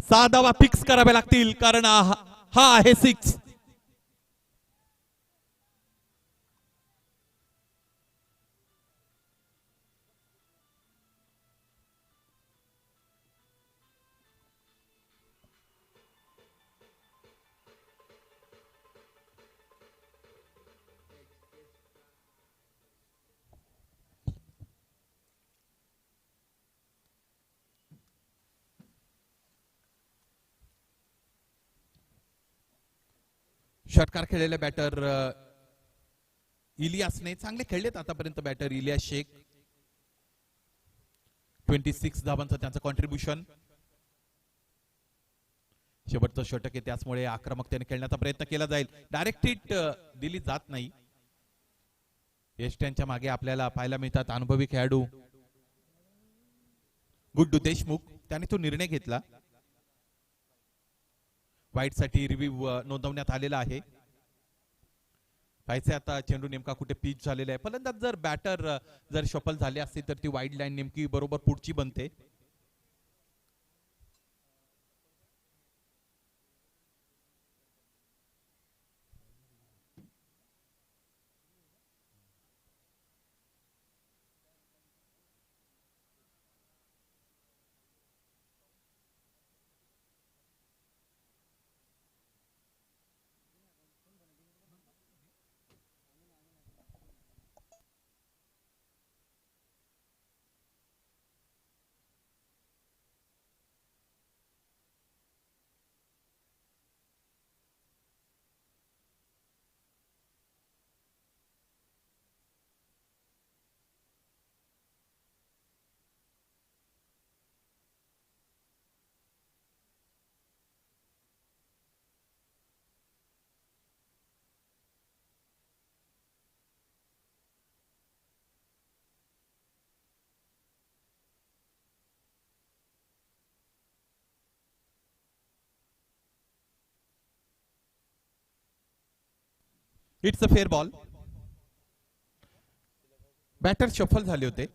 6 धावा फिक्स कराव्या लागतील कारण हा आहे 6. षटकार खेळलेले बॅटर इलियासने चांगले खेळलेत आतापर्यंत. बॅटर इलियास शेख 26 धावांचं त्यांचं कॉन्ट्रीब्युशन. शेवटचं षटक आहे त्याचमुळे आक्रमकतेने खेळण्याचा प्रयत्न केला जाईल. डायरेक्ट हिट दिली जात नाही. यष्ट्यांच्या मागे आपल्याला पाहायला मिळतात अनुभवी खेळाडू गुड्डू देशमुख. त्याने तो निर्णय घेतला. वाईट साठी रिव्ह्यू नोंदवण्यात आलेला आहे. पाहिजे आता चेंडू नेमका कुठे पिच झालेला आहे. फलंदाज जर बॅटर जर शफल झाले असते तर ती वाईड लाईन नेमकी बरोबर पुढची बनते. It's a fair ball. Batter shuffle झाले होते.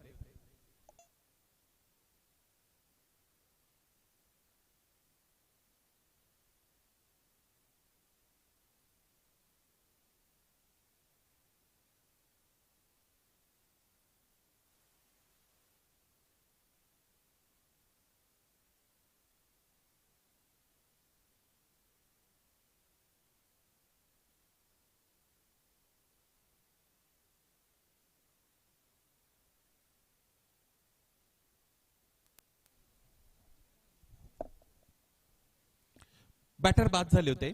बॅटर बाद झाले होते.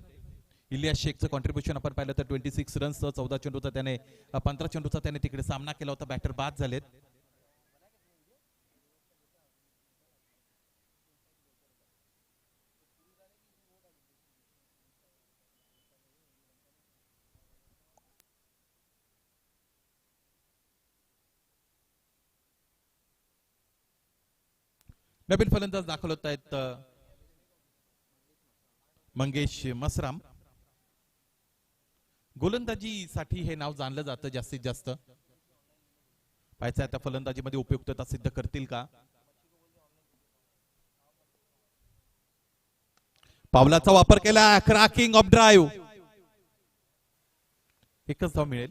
इलियास शेखचं कॉन्ट्रीब्युशन आपण पाहिलं तर 26 रन्स 14 चेंडूचा त्याने 15 चेंडूचा त्याने तिकडे सामना केला होता. बॅटर बाद झालेत. नवीन फलंदाज दाखल होत आहेत मंगेश मसराम. गोलंदाजीसाठी हे नाव जाणलं जातं जास्तीत जास्त. पाहायचं त्या फलंदाजीमध्ये उपयुक्तता सिद्ध करतील का. पावलाचा वापर केला. Cracking of drive. एकच धाव मिळेल.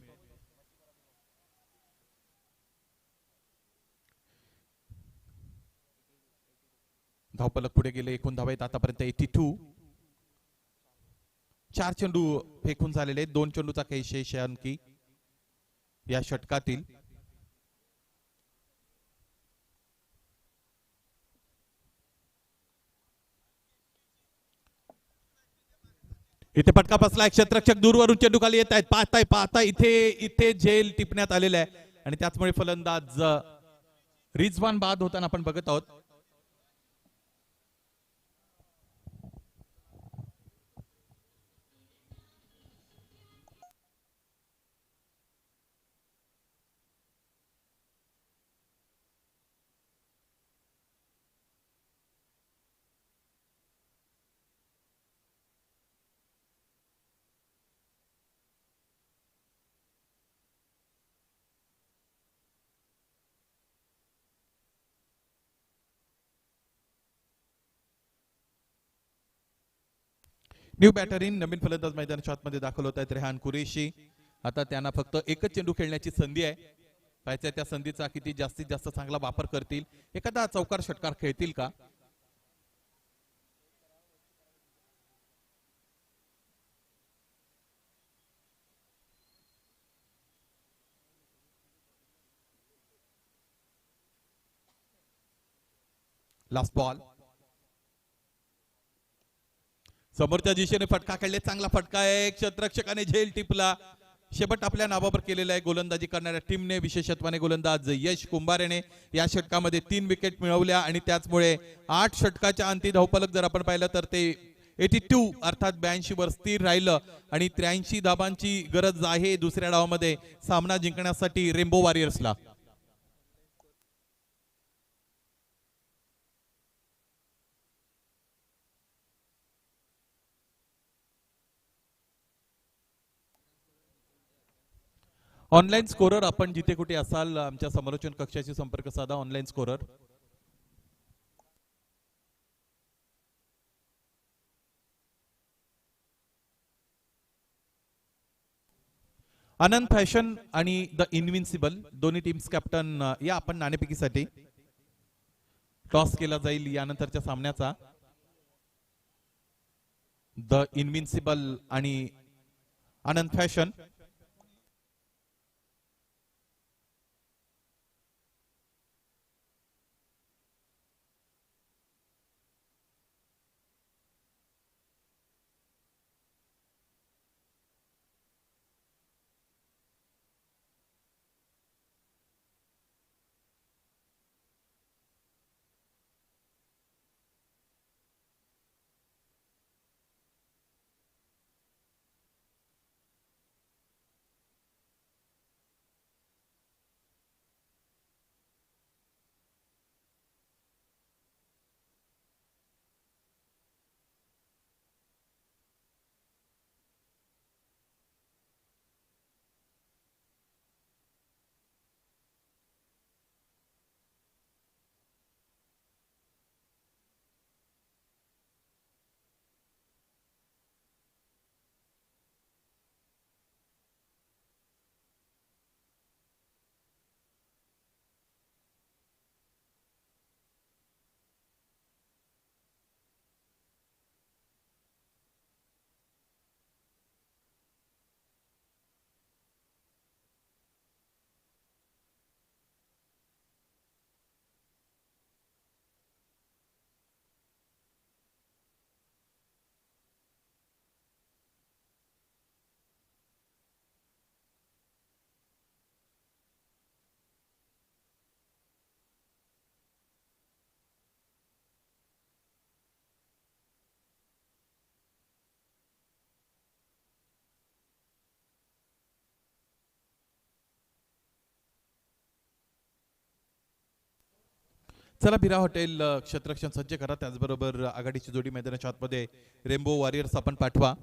धावपलक पुढे गेले. एकूण धावा आहेत आतापर्यंत 82. 4 चेंडू फेकून झालेले. 2 चेंडूचा काही शेष अंकी या षटकातील. इथे फटका बसला, क्षेत्ररक्षक दूरवरून चेंडू खाली येत आहेत, पाहताय इथे इथे झेल टिपण्यात आलेला आहे आणि त्याचमुळे फलंदाज रिजवान बाद होताना आपण बघत आहोत. न्यू बॅटर इन, नवीन फलंदाज मैदानाच्या आतमध्ये दाखल होत आहेत रेहान कुरेशी. आता त्यांना फक्त एकच चेंडू खेळण्याची संधी आहे. पाहायचं त्या संधीचा किती जास्तीत जास्त चांगला वापर करतील, एखादा चौकार षटकार खेळतील का. लास्ट बॉल, समोरच्या दिशेने फटका खेळले, चांगला फटका आहे, क्षेत्ररक्षकाने झेल टिपला. शेवट आपल्या नावावर केलेला आहे गोलंदाजी करणाऱ्या टीमने, विशेषत्वाने गोलंदाज यश कुंभारेने या षटकामध्ये 3 विकेट मिळवल्या आणि त्याचमुळे 8 षटकाच्या अंती धावफलक जर आपण पाहिलं तर ते 82 अर्थात 82 वर स्थिर राहिलं आणि 83 धाबांची गरज आहे दुसऱ्या डावामध्ये सामना जिंकण्यासाठी रेनबो वॉरियर्सला. ऑनलाईन स्कोरर, आपण जिथे कुठे असाल आमच्या समालोचन कक्षाशी संपर्क साधा. ऑनलाईन स्कोरर आनंद फॅशन आणि द इनविन्सिबल दोन्ही टीम्स कॅप्टन या आपण नाणेफेकीसाठी. टॉस केला जाईल यानंतरच्या सामन्याचा. द इनविन्सिबल आणि आनंद फॅशन. चला, बिरा हॉटेल क्षेत्ररक्षण सज्ज करा. त्याचबरोबर आघाडीची जोडी मैदानाच्या आतमध्ये रेनबो वॉरियर्स आपण पाठवा.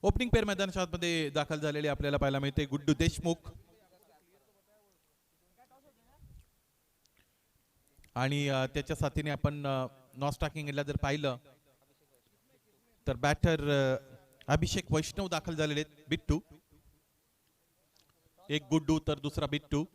ओपनिंग पेअर मैदानामध्ये दाखल झालेले आपल्याला पाहायला मिळते गुड्डू देशमुख आणि त्याच्या साथीने आपण नॉन स्ट्रायकिंगला जर पाहिलं तर बॅटर अभिषेक वैष्णव दाखल झालेले आहेत. बिट्टू, एक गुड्डू तर दुसरा बिट्टू.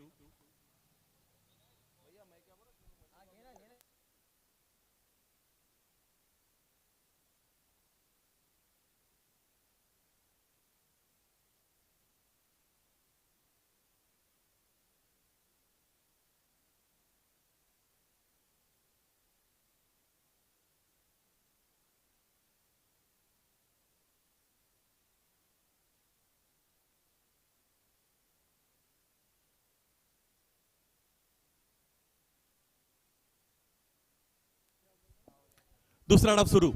दुसरा डाव सुरू.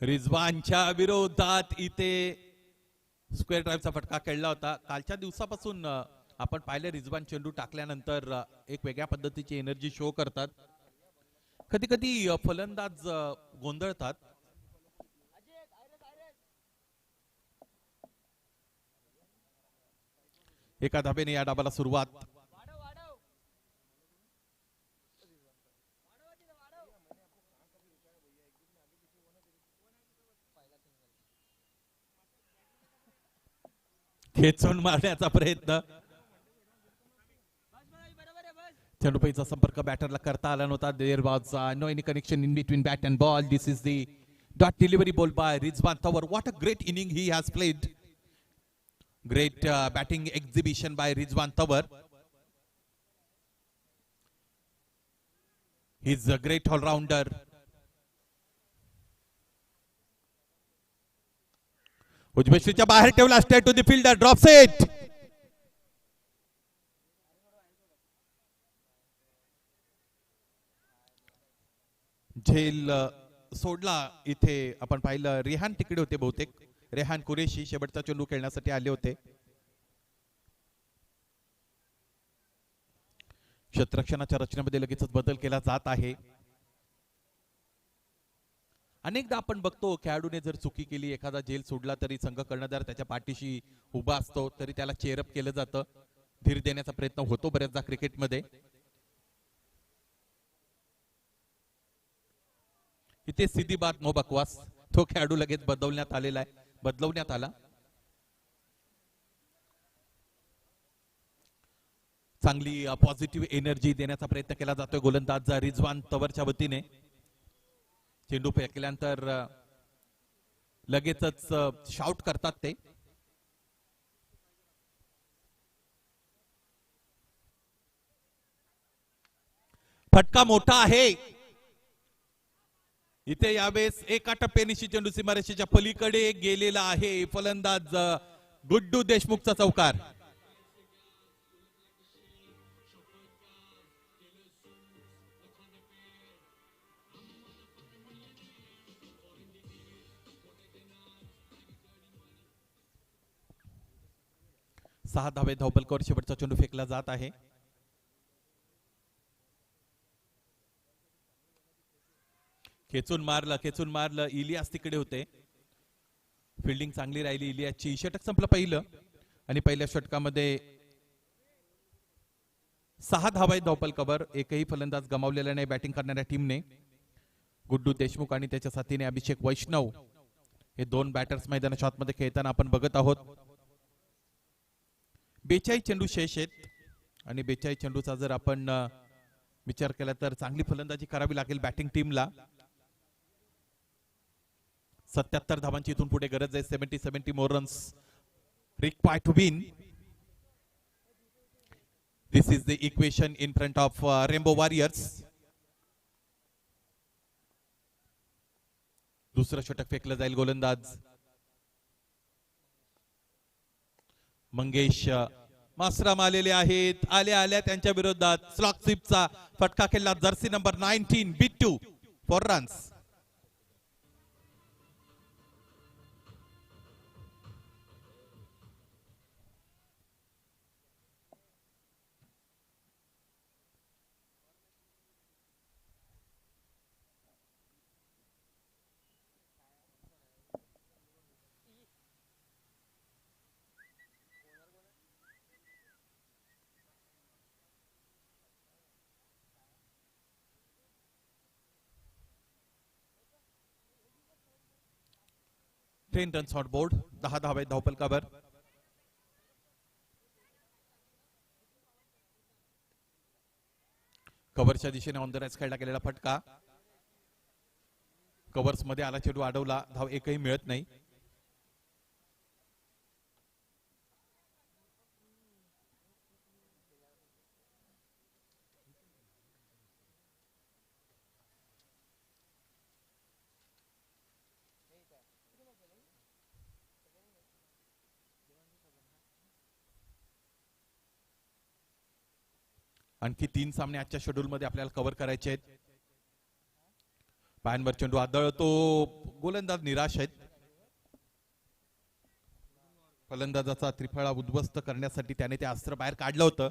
रिझवानच्या विरोधात इथे स्क्वेअर ड्राईव्हचा फटका खेळला होता. कालच्या दिवसापासून आपण पाहिले रिझवान चेंडू टाकल्यानंतर एक वेगळ्या पद्धतीची एनर्जी शो करतात. कधी कधी फलंदाज गोंधळतात. एका धाब्याने या डाबाला सुरुवात. खेचून मारण्याचा प्रयत्न. चेंडूपैचा संपर्क बॅटरला करता आला नव्हता. There was no any connection in between bat and ball. This is the dot delivery ball by Rizwan Tanwar. What a great inning he has played. Great batting exhibition by Rizwan Tanwar. He is a great all-rounder. उजवेशीच्या बाहेर ठेवला. Straight to the fielder. Drop set. झेल सोडला. इथे आपण पाहिलं रेहान तिकडे होते बहुतेक. रेहान कुरेशी शेवटचा चेंडू खेळण्यासाठी आले होते. क्षेत्ररक्षणाच्या रचनेमध्ये लगेचच बदल केला जात आहे. अनेकदा आपण बघतो खेळाडूने जर चुकी केली, एखादा झेल सोडला तरी संघ कर्णधार त्याच्या पाठीशी उभा असतो, तरी त्याला चेअरअप केलं जातं. धीर देण्याचा प्रयत्न होतो बऱ्याचदा क्रिकेटमध्ये. इथे सीधी बात नो बकवास. तो खेळाडू लगेच बदलवण्यात आला. चांगली पॉझिटिव्ह एनर्जी देण्याचा प्रयत्न केला जातोय गोलंदाज रिझवान तंवरच्या वतीने. चेंडू फेकल्यानंतर लगेचच शाउट करतात ते. फटका मोठा आहे. इथे यावेळेस एका टप्प्यानिशी चेंडू सीमारेषेच्या पलीकडे गेलेला आहे. फलंदाज गुड्डू देशमुखचा चौकार. सहा धावे धावपलकावर शेवटचा चेंडू फेकला जात आहे. खेचून मारलं. इलियास तिकडे होते. फिल्डिंग चांगली राहिली इलियासची. षटक संपलं पहिलं आणि पहिल्या षटकामध्ये 6 धावा धावपलकावर. एकही फलंदाज गमावलेला नाही बॅटिंग करणाऱ्या टीमने. गुड्डू देशमुख आणि त्याच्या साथीने अभिषेक वैष्णव हे दोन बॅटर्स मैदानाच्या आतमध्ये खेळताना आपण बघत आहोत. 42 चेंडू शेष आहेत आणि 42 चेंडूचा जर आपण विचार केला तर चांगली फलंदाजी करावी लागेल बॅटिंग टीमला. 77 धावांची इथून पुढे गरज आहे. 70 more runs required to win. This is the equation in front of Rainbow Warriors. दुसरं षटक फेकलं जाईल. गोलंदाज मंगेश मासराम आलेले आहेत. आल्या त्यांच्या विरोधात स्लॉक स्वीपचा फटका खेळला. Jersey number 19 Bittu for runs. 10 runs on board, 10 धावा आहेत धावफलकावर. कव्हरच्या दिशेने ऑन द रॅच खेळला गेलेला फटका. कव्हर्स मध्ये आला, चेंडू अडवला, धाव एकही मिळत नाही. आणखी 3 सामने आजच्या शेड्यूल मध्ये आपल्याला कव्हर करायचे आहेत. पायांवर चेंडू आदळतो, गोलंदाज निराश आहेत. फलंदाजाचा त्रिफळा उद्ध्वस्त करण्यासाठी त्याने ते अस्त्र बाहेर काढलं होतं.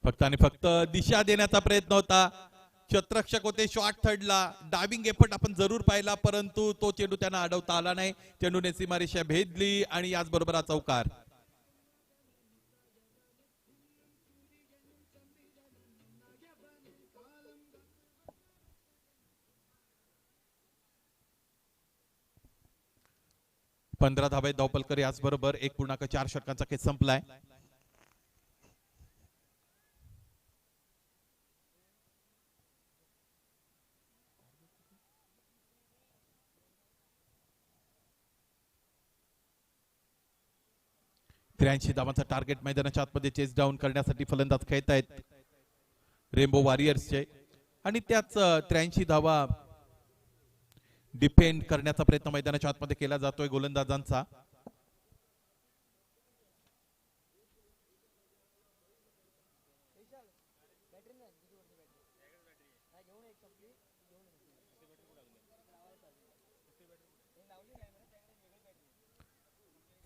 फक्त आणि फक्त दिशा देण्याचा प्रयत्न होता. क्षेत्ररक्षक होते शॉर्ट थर्डला. डायव्हिंग एफर्ट आपण जरूर पाहिला, परंतु तो चेंडू त्यांना अडवता आला नाही. चेंडूने सीमारेषा भेदली आणि याचबरोबर हा चौकार. पंधरा धावा धावपलकर, याचबरोबर 1.4 षटकांचा खेळ संपलाय. त्र्याऐंशी धावांचा टार्गेट मैदानाच्या आतमध्ये चेस डाऊन करण्यासाठी फलंदाज खेळत आहेत रेनबो वॉरियर्सचे. आणि त्याच 83 धावा डिफेंड करण्याचा प्रयत्न मैदानाच्या आतमध्ये केला जातोय गोलंदाजांचा.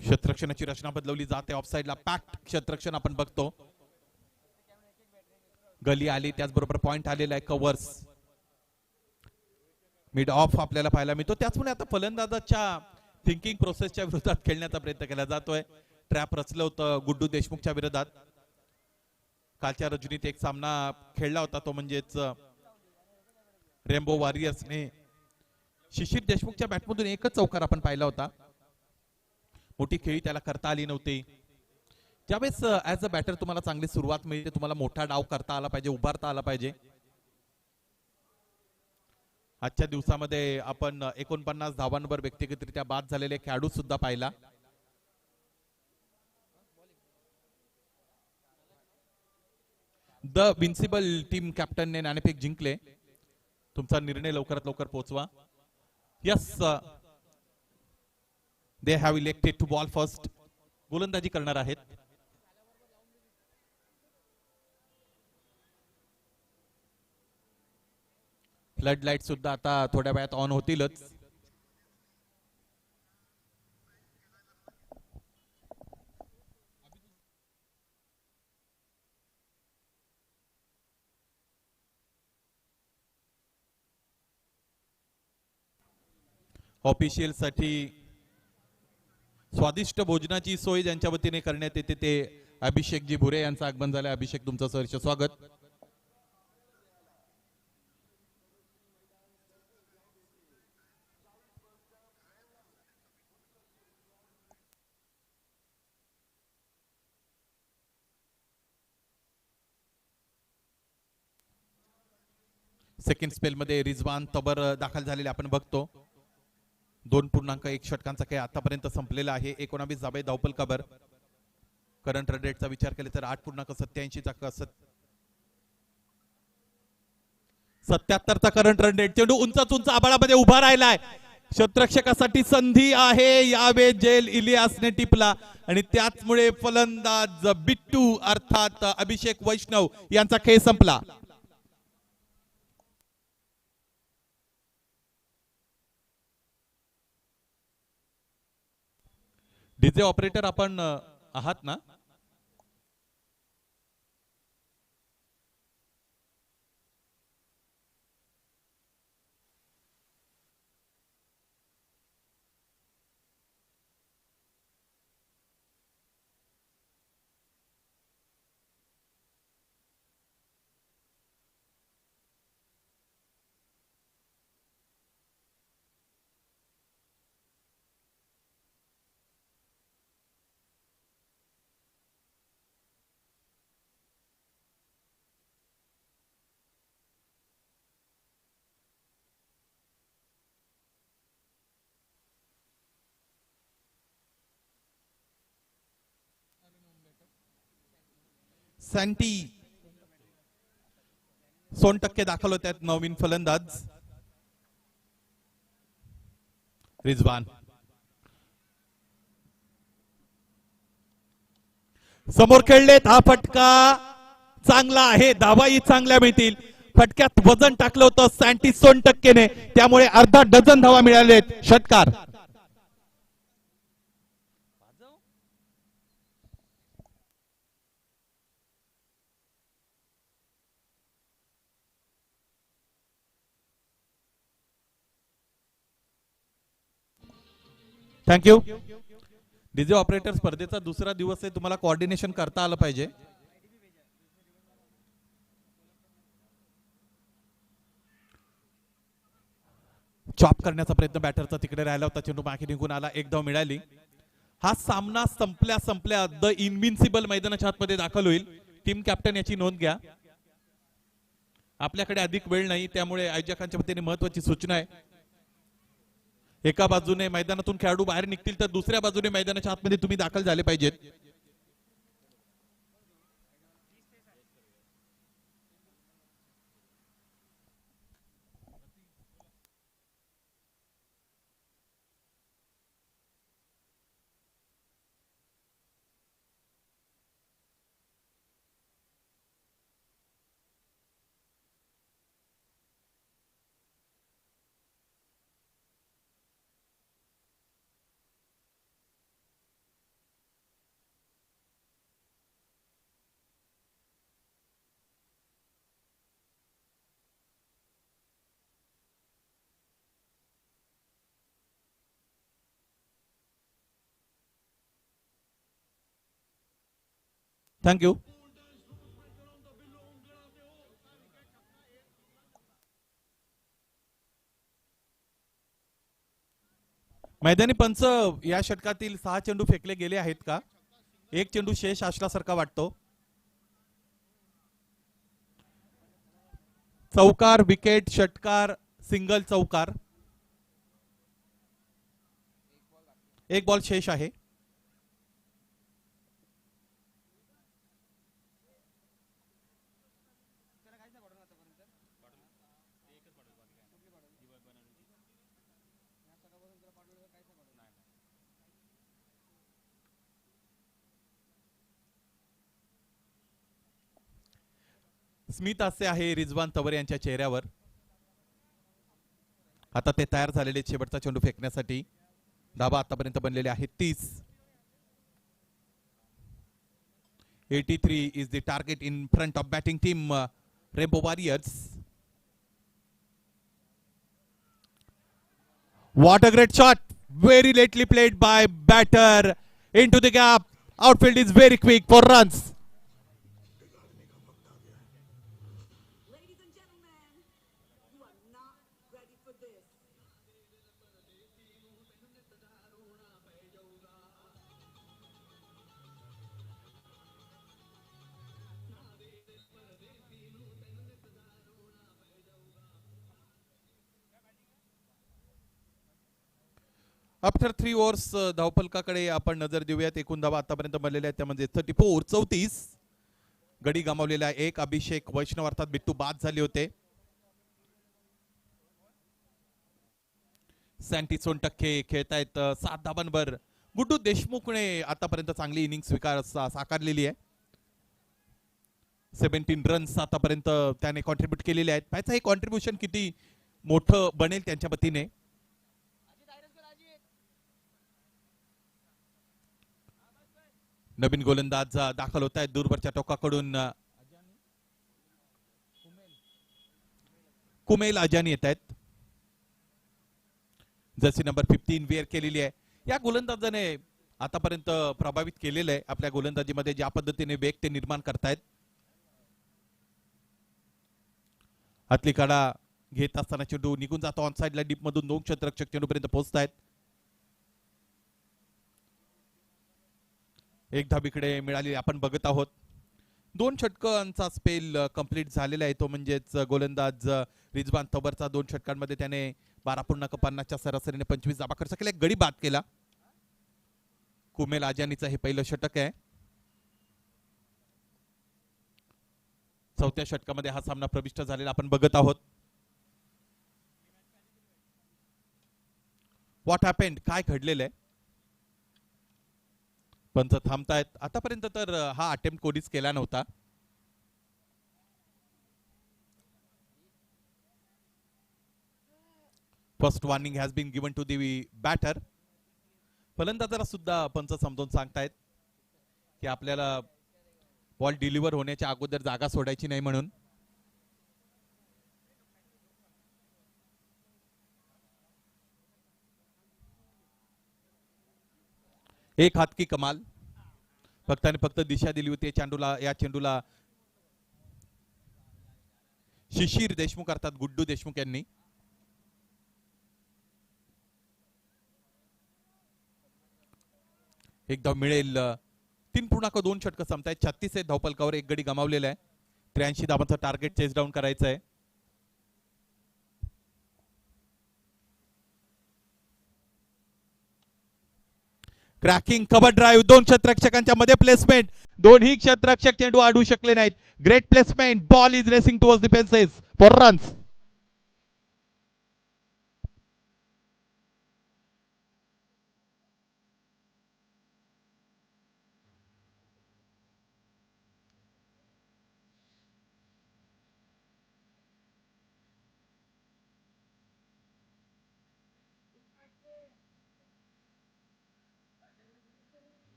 क्षेत्ररक्षणाची रचना बदलवली जाते. ऑफसाइडला पॅक्ट क्षेत्ररक्षण आपण बघतो. गली आली, त्याचबरोबर पॉइंट आलेला आहे. कव्हर्स मिड ऑफ आपल्याला पाहायला मिळतो. त्याचमुळे आता फलंदाजाच्या थिंकिंग प्रोसेसच्या विरोधात खेळण्याचा प्रयत्न केला जातोय. ट्रॅप रचलं होतं गुड्डू देशमुखच्या विरोधात. कालच्या रजनीत एक सामना खेळला होता, तो म्हणजेच रेनबो वॉरियर्सने शिशिर देशमुखच्या बॅटमधून एकच चौकार आपण पाहिला होता. मोठी खेळी त्याला करता आली नव्हती. ज्यावेळेस ऍज अ बॅटर तुम्हाला चांगली सुरुवात मिळते, तुम्हाला मोठा डाव करता आला पाहिजे, उभारता आला पाहिजे. आजच्या दिवसामध्ये आपण 49 धावांवर व्यक्तिगतरित्या बाद झालेले खेळाडू सुद्धा पाहिला. द विन्सिबल टीम कॅप्टनने नाणेफेक जिंकले. तुमचा निर्णय लवकरात लवकर पोहोचवा. Yes, they have elected to bowl first. गोलंदाजी करणार आहेत. फ्लड लाईट सुद्धा आता थोड्या वेळात ऑन होतीलच. ऑफिशियल साठी स्वादिष्ट भोजनाची सोय ज्यांच्या वतीने करण्यात येते ते अभिषेक जी भुरे यांचं आगमन झालं. अभिषेक, तुमचं सहर्ष स्वागत. सेकंड स्पेल मध्ये रिजवान तबर दाखल झालेले आपण बघतो. 2.1 षटकांचा खेळ आतापर्यंत संपलेला आहे. 19 धाबे धावपलकावर. करंट रन रेटचा विचार केला तर 8.87 चा 77 चा करंट रन रेट. चेंडू उंच आभाळामध्ये उभा राहिलाय. क्षेत्ररक्षकासाठी संधी आहे. यावे जेल इलियासने टिपला आणि त्याचमुळे फलंदाज बिट्टू अर्थात अभिषेक वैष्णव यांचा खेळ संपला. डीजे ऑपरेटर आपण आहात ना? सँटी सोनटक्के दाखल होत आहेत. नवीन फलंदाज रिजवान समोर खेळलेत. हा फटका चांगला आहे, धावाही चांगल्या मिळतील. फटक्यात वजन टाकलं होतं सँटी सोनटक्केने, त्यामुळे अर्धा डझन धावा मिळालेत. षटकार थँक्यू. डीजे ऑपरेटर स्पर्धेचा दुसरा दिवस आहे, तुम्हाला कोऑर्डिनेशन करता आलं पाहिजे. चॉप करण्याचा प्रयत्न बॅटरचा तिकडे राहिला होता, चेंडू मागे निघून आला, एक धाव मिळाली. हा सामना संपल्या द इनविन्सिबल मैदानाच्या आतमध्ये दाखल होईल. टीम कॅप्टन याची नोंद घ्या. आपल्याकडे अधिक वेळ नाही, त्यामुळे आयोजकांच्या वतीने महत्वाची सूचना आहे. एका बाजूने मैदानातून खेळाडू बाहेर निघतील तर दुसऱ्या बाजूने मैदानाच्या आतमध्ये तुम्ही दाखल झाले पाहिजेत. थँक्यू. मैदानी पंच, या षटकातील 6 चेंडू फेकले गेले आहेत का? एक चेंडू शेष असल्यासारखा वाटतो. चौकार, विकेट, षटकार, सिंगल, चौकार. एक बॉल शेष आहे. स्मित हास्य आहे रिजवान तवर यांच्या चेहऱ्यावर. आता ते तयार झालेले शेवटचा चेंडू फेकण्यासाठी. धावा आतापर्यंत बनलेले आहेत 30. 83 is the target in front of batting team rainbow warriors. What a great shot! Very lately played by batter into the gap. Outfield is very quick for runs. Ladies and gentlemen, you are not ready for this. After 3 overs धावफलकाकडे आपण नजर देऊयात. एकूण धावा आतापर्यंत बनलेल्या आहेत त्यामध्ये 34. गडी गमावलेला एक. अभिषेक वैष्णव अर्थात बिट्टू बाद झाले होते. सँटी सोनटक्के खेळतायत 7 धावांवर. गुड्डू देशमुखने आतापर्यंत चांगली इनिंग साकारलेली आहे. 17 रन्स आतापर्यंत त्याने कॉन्ट्रीब्यूट केलेले आहेत. त्याचं हे कॉन्ट्रीब्युशन किती मोठं बनेल त्यांच्या वतीने. नवीन गोलंदाज दाखल होत आहेत दूरवरच्या टोकाकडून. कुमेल आजानी येत आहेत. जर्सी नंबर 15 वेअर केलेली आहे. या गोलंदाजाने आतापर्यंत प्रभावित केलेलं आहे. आपल्या गोलंदाजीमध्ये ज्या पद्धतीने वेग ते निर्माण करतायत. आतली कडा घेत असताना चेंडू निघून जातो ऑन साइडला. डीप मधून 2 क्षेत्ररक्षक चेंडूपर्यंत पोहोचतायत. एक धाव इकडे मिळाली आपण बघत आहोत. 2 षटकांचा स्पेल कंप्लीट झालेला आहे. तो म्हणजेच गोलंदाज रिजवान तबरचा 2 षटकांमध्ये त्याने 12.50च्या सरासरीने 25 धावा खर्च केल्या. गडी बाद केला. कुमेल आजानीचं हे पहिलं षटक आहे. चौथ्या षटकामध्ये हा सामना प्रविष्ट झालेला आपण बघत आहोत. व्हॉट हॅपेंड, काय घडलेलं आहे. पंच थांबतायत. आतापर्यंत तर हा अटेम्प्ट कोणीच केला नव्हता. First warning has been given to the batter. फलंदाजाला सुद्धा पंच समजावून सांगतायत की आपल्याला बॉल डिलिव्हर होण्याच्या अगोदर जागा सोडायची नाही म्हणून. एक हात की कमाल. फक्त आणि फक्त दिशा दिली होती या चेंडूला शिशिर देशमुख अर्थात गुड्डू देशमुख यांनी. एक धाव मिळेल. 3.2 षटकं संपतायत. 36 धावपलकावर एक गडी गमावलेला आहे. 83 धावांचं टार्गेट चेस डाऊन करायचं आहे. Cracking cover drive. 2 क्षेत्ररक्षकांच्या मध्ये प्लेसमेंट. दोन्ही क्षेत्ररक्षक चेंडू अडवू शकले नाहीत. Great placement. Ball is racing towards defences for runs.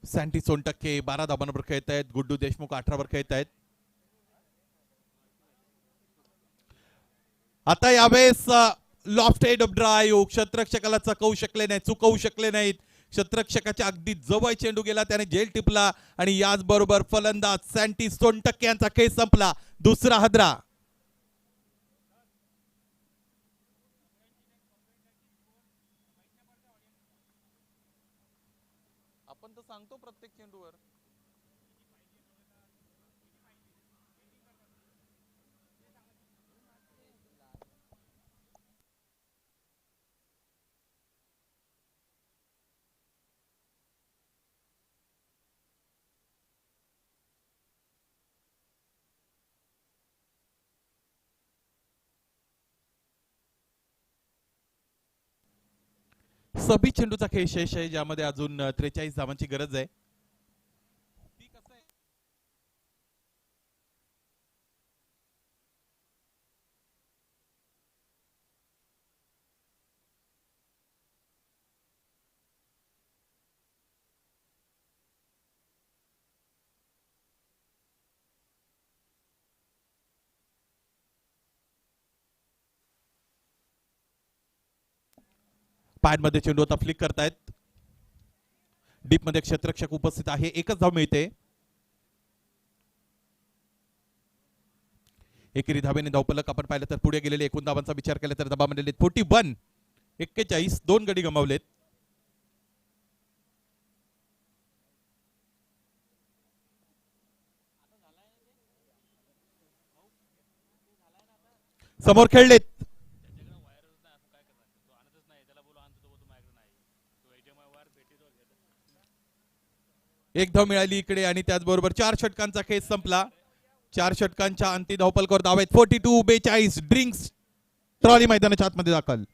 सँटी 12 धावांवर खेळत आहेत. गुड्डू देशमुख 18 वर खेळत आहेत. आता यावेळेस लॉफ्टेड ड्राईव्ह. क्षेत्ररक्षकाला चुकवू शकले नाहीत. क्षेत्ररक्षकाच्या अगदी जवळ चेंडू गेला, त्याने झेल टिपला आणि याचबरोबर फलंदाज सँटी सोनटक्के यांचा खेळ संपला. दुसरा हदरा. आपण तर सांगतो प्रत्येक चेंडूवर. सभी चेंडूचा खेळ शेष आहे, ज्यामध्ये अजून 43 धावांची गरज आहे. पायांमध्ये चेंडू आता फ्लिक करतायत. डीप मध्ये क्षेत्ररक्षक उपस्थित आहे. एकच धाव मिळते. एकेरी धावेने धावपलक आपण पाहिलं तर पुढे गेलेले एकूण धावांचा विचार केला तर दबामध्ये 41. 41 2 गडी गमावलेत. समोर खेळलेत. एक धाव मिळाली इकडे आणि त्याचबरोबर 4 षटकांचा खेळ संपला. 4 षटकांच्या अंतिम धावपलकावर धाव आहेत 42-42. ड्रिंक्स ट्रॉली मैदानाच्या आतमध्ये दाखल.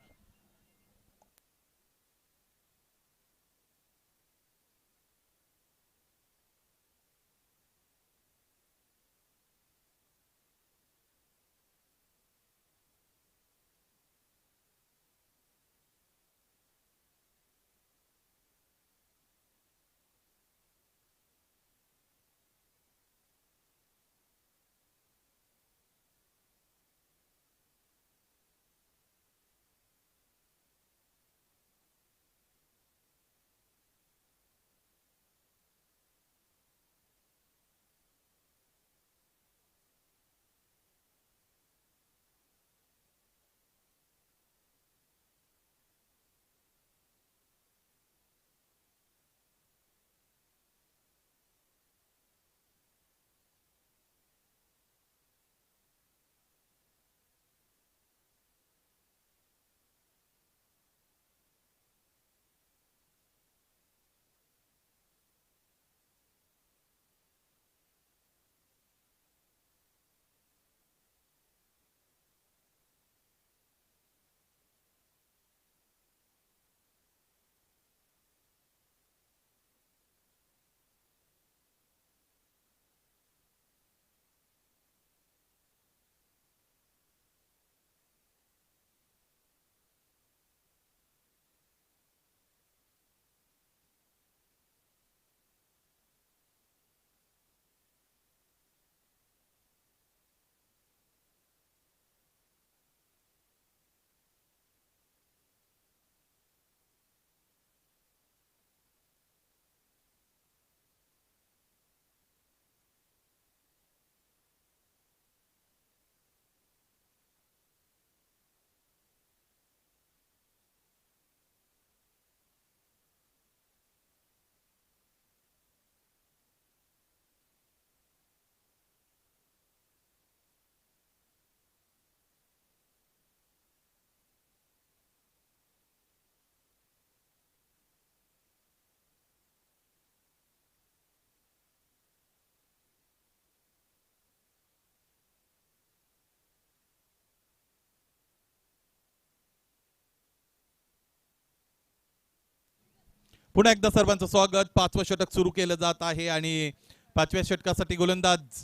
पुन्हा एकदा सर्वांचं स्वागत. 5वं षटक सुरू केलं जात आहे आणि 5व्या षटकासाठी गोलंदाज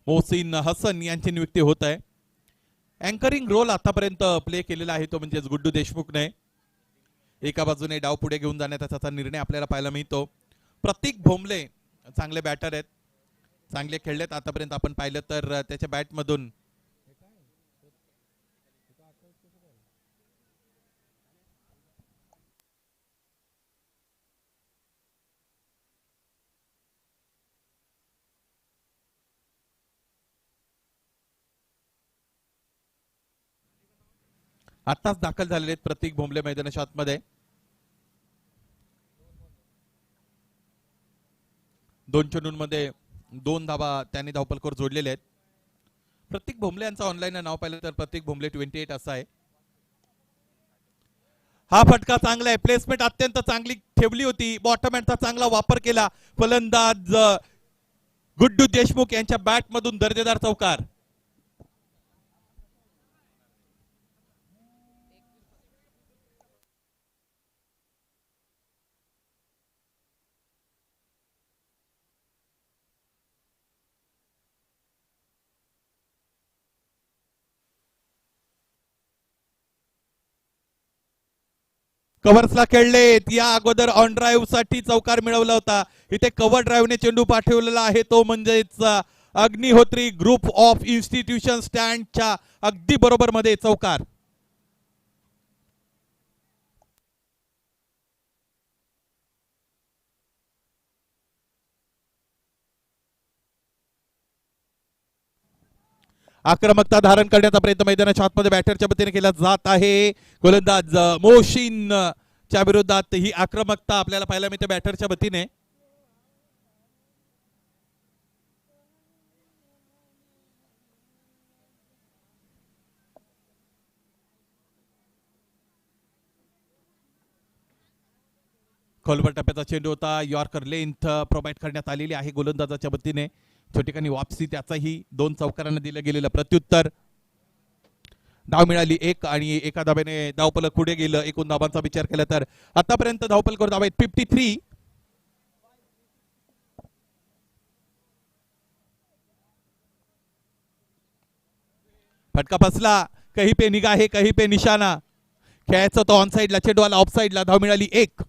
मोहसिन हसन यांची नियुक्ती होत आहे. अँकरिंग रोल आतापर्यंत प्ले केलेला आहे तो म्हणजे गुड्डू देशमुखने. एका बाजूने डाव पुढे घेऊन जाण्याचा त्याचा निर्णय आपल्याला पाहायला मिळतो. प्रतीक भोमले चांगले बॅटर आहेत, चांगले खेळलेत आतापर्यंत. आपण पाहिलं तर त्याच्या बॅटमधून आताच दाखल झालेले आहेत प्रतीक भोमले मैदानाच्या आतमध्ये. 2 चेंडूंमध्ये 2 धावा त्यांनी धावपलकर जोडलेले आहेत. प्रतीक भोमले यांचं ऑनलाईन नाव पाहिलं तर प्रतीक भोमले 28 असं आहे. हा फटका चांगला आहे, प्लेसमेंट अत्यंत चांगली ठेवली होती, बॉटम हँडचा चांगला वापर केला. फलंदाज गुड्डू देशमुख यांच्या बॅट मधून दर्जेदार चौकार. कव्हर्सला खेळलेत. या अगोदर ऑन ड्राईव्ह साठी चौकार मिळवला होता. इथे कव्हर ड्राईव्हने चेंडू पाठवलेला आहे तो म्हणजेच अग्निहोत्री ग्रुप ऑफ इन्स्टिट्यूशन स्टँडच्या अगदी बरोबर मध्ये चौकार. आक्रमकता धारण करण्याचा प्रयत्न मैदानाच्या आतमध्ये बॅटरच्या वतीने केला जात आहे. गोलंदाज मोहसिन च्या विरोधात ही आक्रमकता आपल्याला पाहायला मिळते बॅटरच्या वतीने. खोलवर टप्प्याचा चेंडू होता. यॉर्कर लेंथ प्रोव्हाइड करण्यात आलेली आहे गोलंदाजाच्या वतीने. त्या ठिकाणी वापसी त्याचाही 2 चौकारांना दिलं गेलेलं प्रत्युत्तर. धाव मिळाली 1 आणि एका धाब्याने धावफलक पुढे गेलं. एकूण धावांचा विचार केला तर आतापर्यंत धावफलकावर धावा आहेत 53. फटका फसला. कहीं पे निगाहे कहीं पे निशाणा. खेळायचं तो ऑन साईडला, चेंडू आला ऑफ साईडला. धाव मिळाली 1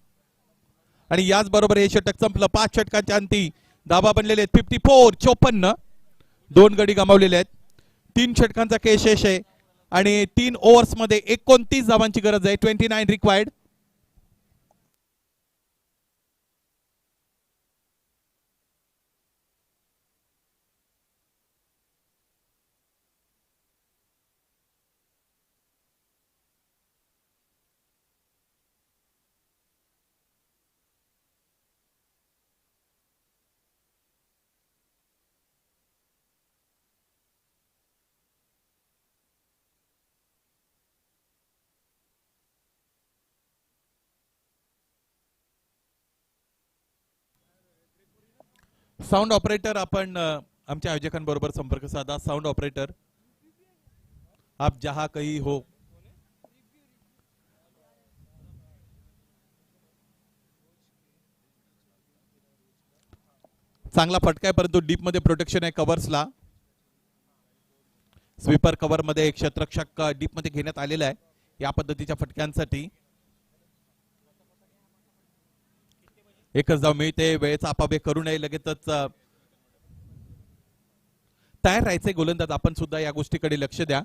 आणि याच बरोबर हे षटक संपलं. 5 षटकांच्या अंती धावा बनलेले आहेत 54. 54. 2 गडी गमावलेले आहेत. 3 षटकांचा खेळ शेष आहे आणि 3 ओव्हर्स मध्ये 29 धावांची गरज आहे. 29 रिक्वायर्ड. साऊंड ऑपरेटर आपण आमच्या आयोजकांबरोबर संपर्क साधा. साऊंड ऑपरेटर आप जहां कहीं हो. चांगला फटका आहे परंतु डीप मध्ये प्रोटेक्शन आहे कव्हर्सला. स्वीपर कव्हर मध्ये एक क्षेत्ररक्षक डीप मध्ये घेण्यात आलेला आहे या पद्धतीच्या फटक्यांसाठी. एकच धाव मिळते. वेळेचा अपव्यय करू नये. लगेचच तयार राहायचे गोलंदाज. आपण सुद्धा या गोष्टीकडे लक्ष द्या.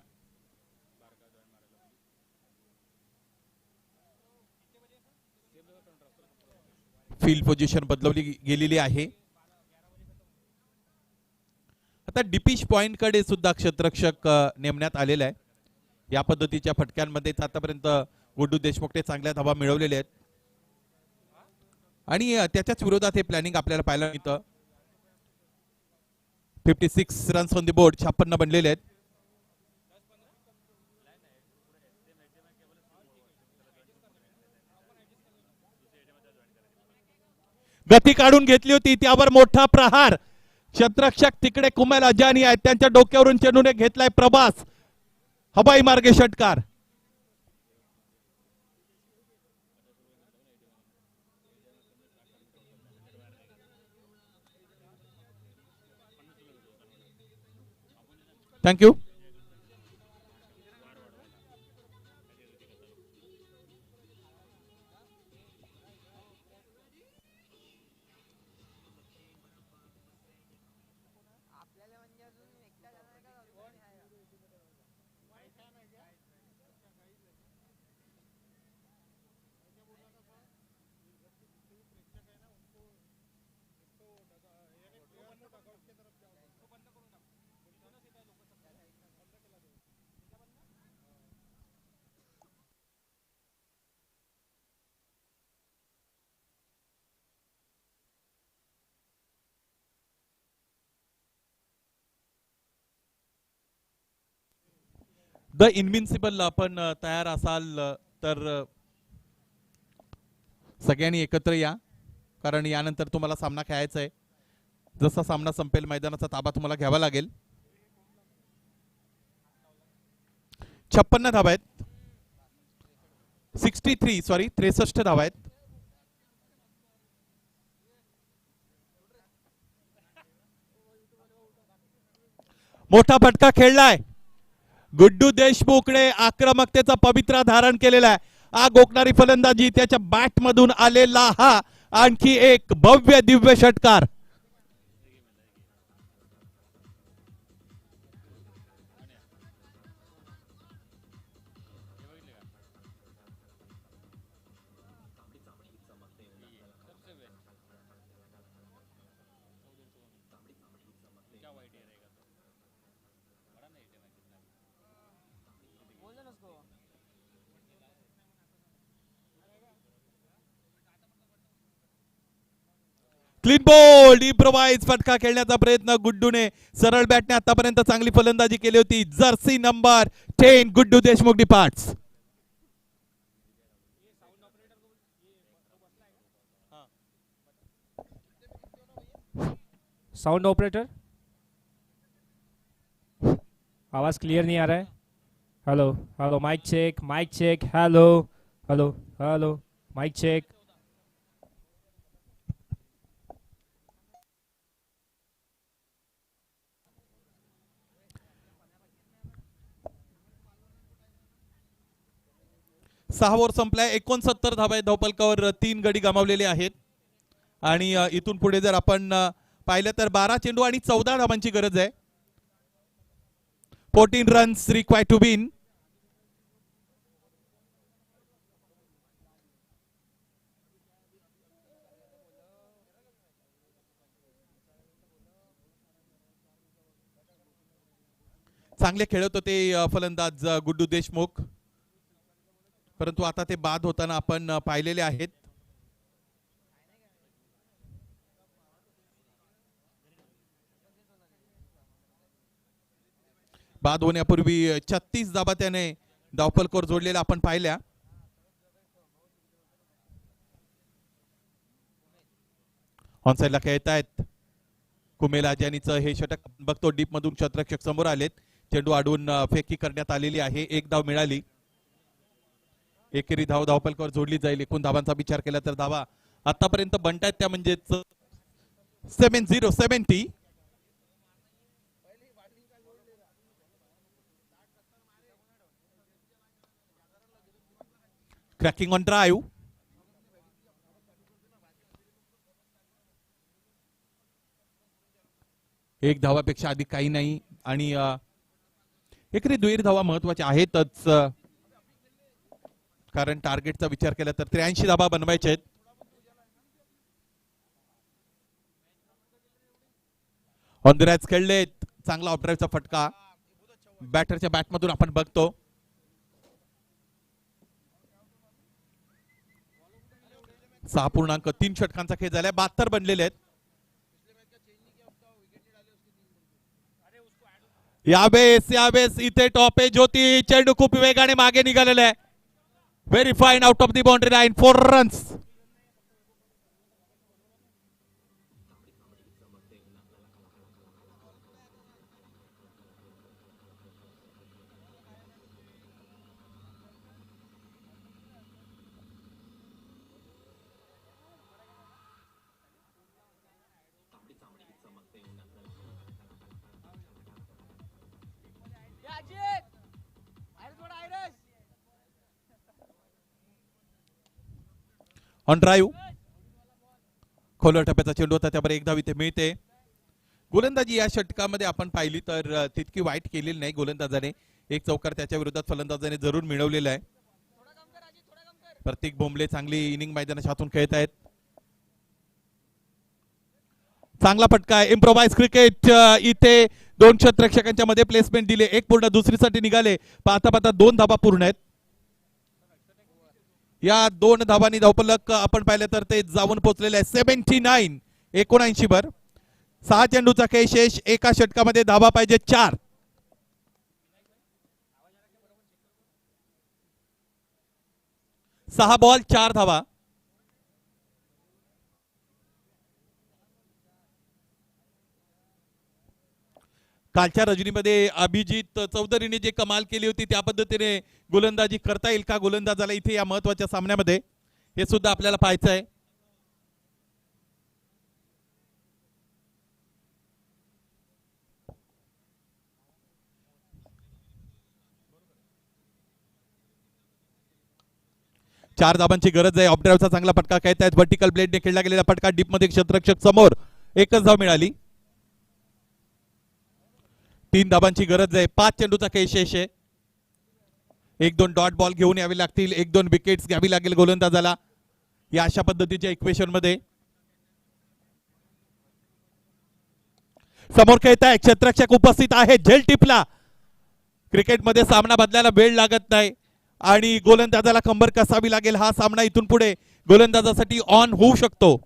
फील्ड पोझिशन बदलवली गेलेली आहे. आता डिपिश पॉइंट कडे सुद्धा क्षेत्ररक्षक नेमण्यात आलेला आहे. या पद्धतीच्या फटक्यांमध्ये आतापर्यंत गुड्डू देशमुखने चांगल्या धावा मिळवलेल्या आहेत आणि त्याच्याच विरोधात हे प्लॅनिंग आपल्याला पाहायला मिळतं. 56 रन्स ऑन द बोर्ड. 56 बनलेले आहेत. गती काढून घेतली होती त्यावर मोठा प्रहार. क्षेत्ररक्षक तिकडे कुमेल अजानी आहेत. त्यांच्या डोक्यावरून चेंडूने घेतलाय प्रभास. हवाई मार्गे षटकार. थँक्यू. द इनविन्सिबल आपण तयार असाल तर सगळ्यांनी एकत्र या, कारण यानंतर तुम्हाला सामना खेळायचा आहे. जसा सामना संपेल मैदानाचा ताबा तुम्हाला घ्यावा लागेल. 56 धावा आहेत. 63 धावा आहेत. मोठा फटका खेळलाय. गुड्डू देशमुखने आक्रमकतेचा पवित्रा धारण केलेला आहे. आग ओकणारी फलंदाजी, त्याच्या बॅट मधून आलेला हा आणखी एक भव्य दिव्य षटकार. क्लीन बोल्ड, इम्प्रोवाइज फटका खेळण्याचा प्रयत्न गुड्डूने. सरळ बॅटने आतापर्यंत चांगली फलंदाजी केली होती. Jersey number 10 Guddu Deshmukh departs. Sound operator, आवाज क्लियर नहीं आ रहा है. Hello hello, mic check. Hello hello hello, mic check. सहा ओव्हर संपलाय. 69 धावा आहेत धावपलकावर. 3 गडी गमावलेले आहेत. आणि इथून पुढे जर आपण पाहिलं तर 12 चेंडू आणि 14 धावांची गरज आहे. 14 रन्स रिक्वायर्ड टू विन. चांगले खेळत होते फलंदाज गुड्डू देशमुख, परंतु आता ते बाद होताना आपण पाहिलेले आहेत. बाद होण्यापूर्वी 36 धाबा त्याने धावपलकावर जोडलेल्या आपण पाहिल्या. ऑन साइडला खेळत आहेत कुमेल आजानीचं हे षटक बघतो. डीप मधून क्षेत्ररक्षक समोर आलेत. चेंडू अडवून फेकी करण्यात आलेली आहे. 1 धाव मिळाली. एकेरी धाव धावपलकावर जोडली जाईल. एकूण धावांचा विचार केला तर धावा आतापर्यंत बनतायत त्या म्हणजेच 70. Cracking on drive. एक धावापेक्षा अधिक काही नाही. आणि एकरी दुहेरी धावा महत्वाच्या आहेतच, कारण टार्गेटचा विचार केला तर 83 धावा बनवायचे आहेत. ऑन द रॅच खेळलेत. चांगला ऑफड्राईव्हचा फटका बॅटरच्या बॅटमधून आपण बघतो. सहा पूर्णांक 3 षटकांचा खेळ झालाय. 72 बनलेले आहेत. यावेळेस इथे टॉप एज होती. चेंडू खूप वेगाने मागे निघालेला आहे. Very fine out of the boundary line. 4 runs. On drive. खोलवर टप्प्याचा चेंडू होता, त्यावर एक धाव इथे मिळते. गोलंदाजी या षटकामध्ये आपण पाहिली तर तितकी वाईट केलेली नाही गोलंदाजाने. एक चौकार त्याच्या विरोधात फलंदाजाने जरूर मिळवलेला आहे. प्रत्येक बोंबले चांगली इनिंग मैदानाच्या हातून खेळत आहेत. चांगला फटका आहे. Improvise cricket. इथे दोन क्षेत्ररक्षकांच्या मध्ये प्लेसमेंट दिले, एक पूर्ण दुसरीसाठी निघाले. पाहता पाहता 2 धावा पूर्ण आहेत. या 2 धावांनी धावफलक आपण पाहिलं तर ते जाऊन पोहोचलेले आहे 79 वर. 6 चेंडूचा खेळ शेष. एका षटकामध्ये धावा पाहिजे 4. सहा बॉल 4 धावा. कालच्या रजनीमध्ये अभिजित चौधरीने जे कमाल केली होती त्या पद्धतीने गोलंदाजी करता येईल का गोलंदाजाला इथे या महत्वाच्या सामन्यामध्ये, हे सुद्धा आपल्याला पाहायचं आहे. चार धाबांची गरज आहे. ऑफ ड्राईव्हचा चांगला फटका खेळतायत. व्हर्टिकल ब्लेडने खेळला गेलेला फटका डीप मध्ये क्षेत्ररक्षक समोर. एकच धाव मिळाली. 3 धाबांची गरज आहे. 5 चेंडूचा खेळ शेष आहे. 1-2 डॉट बॉल घेऊन यावे लागतील. 1-2 विकेट्स घ्यावी लागेल गोलंदाजाला या अशा पद्धतीच्या इक्वेशन मध्ये. समोर खेळताय क्षेत्ररक्षक उपस्थित आहे. झेल टिपला. क्रिकेटमध्ये सामना बदलायला वेळ लागत नाही आणि गोलंदाजाला कंबर कसावी लागेल. हा सामना इथून पुढे गोलंदाजासाठी ऑन होऊ शकतो.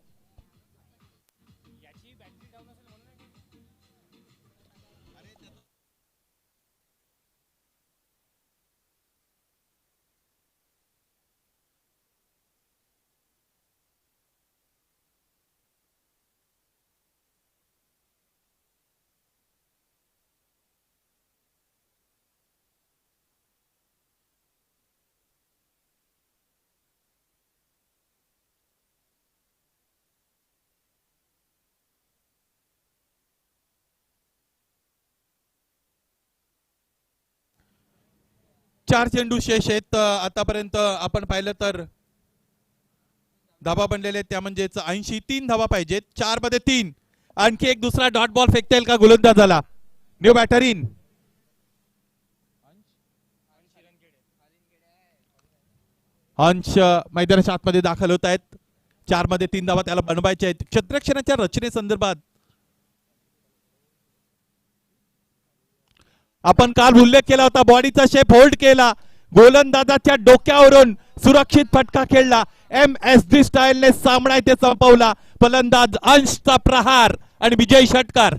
चार चेंडू शेष आहेत. आतापर्यंत आपण पाहिलं तर धाबा बनलेले त्या म्हणजेच 80. 3 धावा पाहिजेत. 4 मध्ये 3. आणखी एक दुसरा डॉट बॉल फेकता येईल का गोलंदाजाला. New batter in. अंश मैदानाच्या आतमध्ये दाखल होत आहेत. 4 मध्ये 3 धावा त्याला बनवायच्या आहेत. क्षेत्ररक्षणाच्या रचनेसंदर्भात आपण काल उल्लेख केला होता. बॉडीचा शेप होल्ड केला. गोलंदाजाच्या डोक्यावरून सुरक्षित फटका खेळला. MSD स्टाईलने सामना इथे संपवला. फलंदाज अंशचा प्रहार आणि विजय षटकार.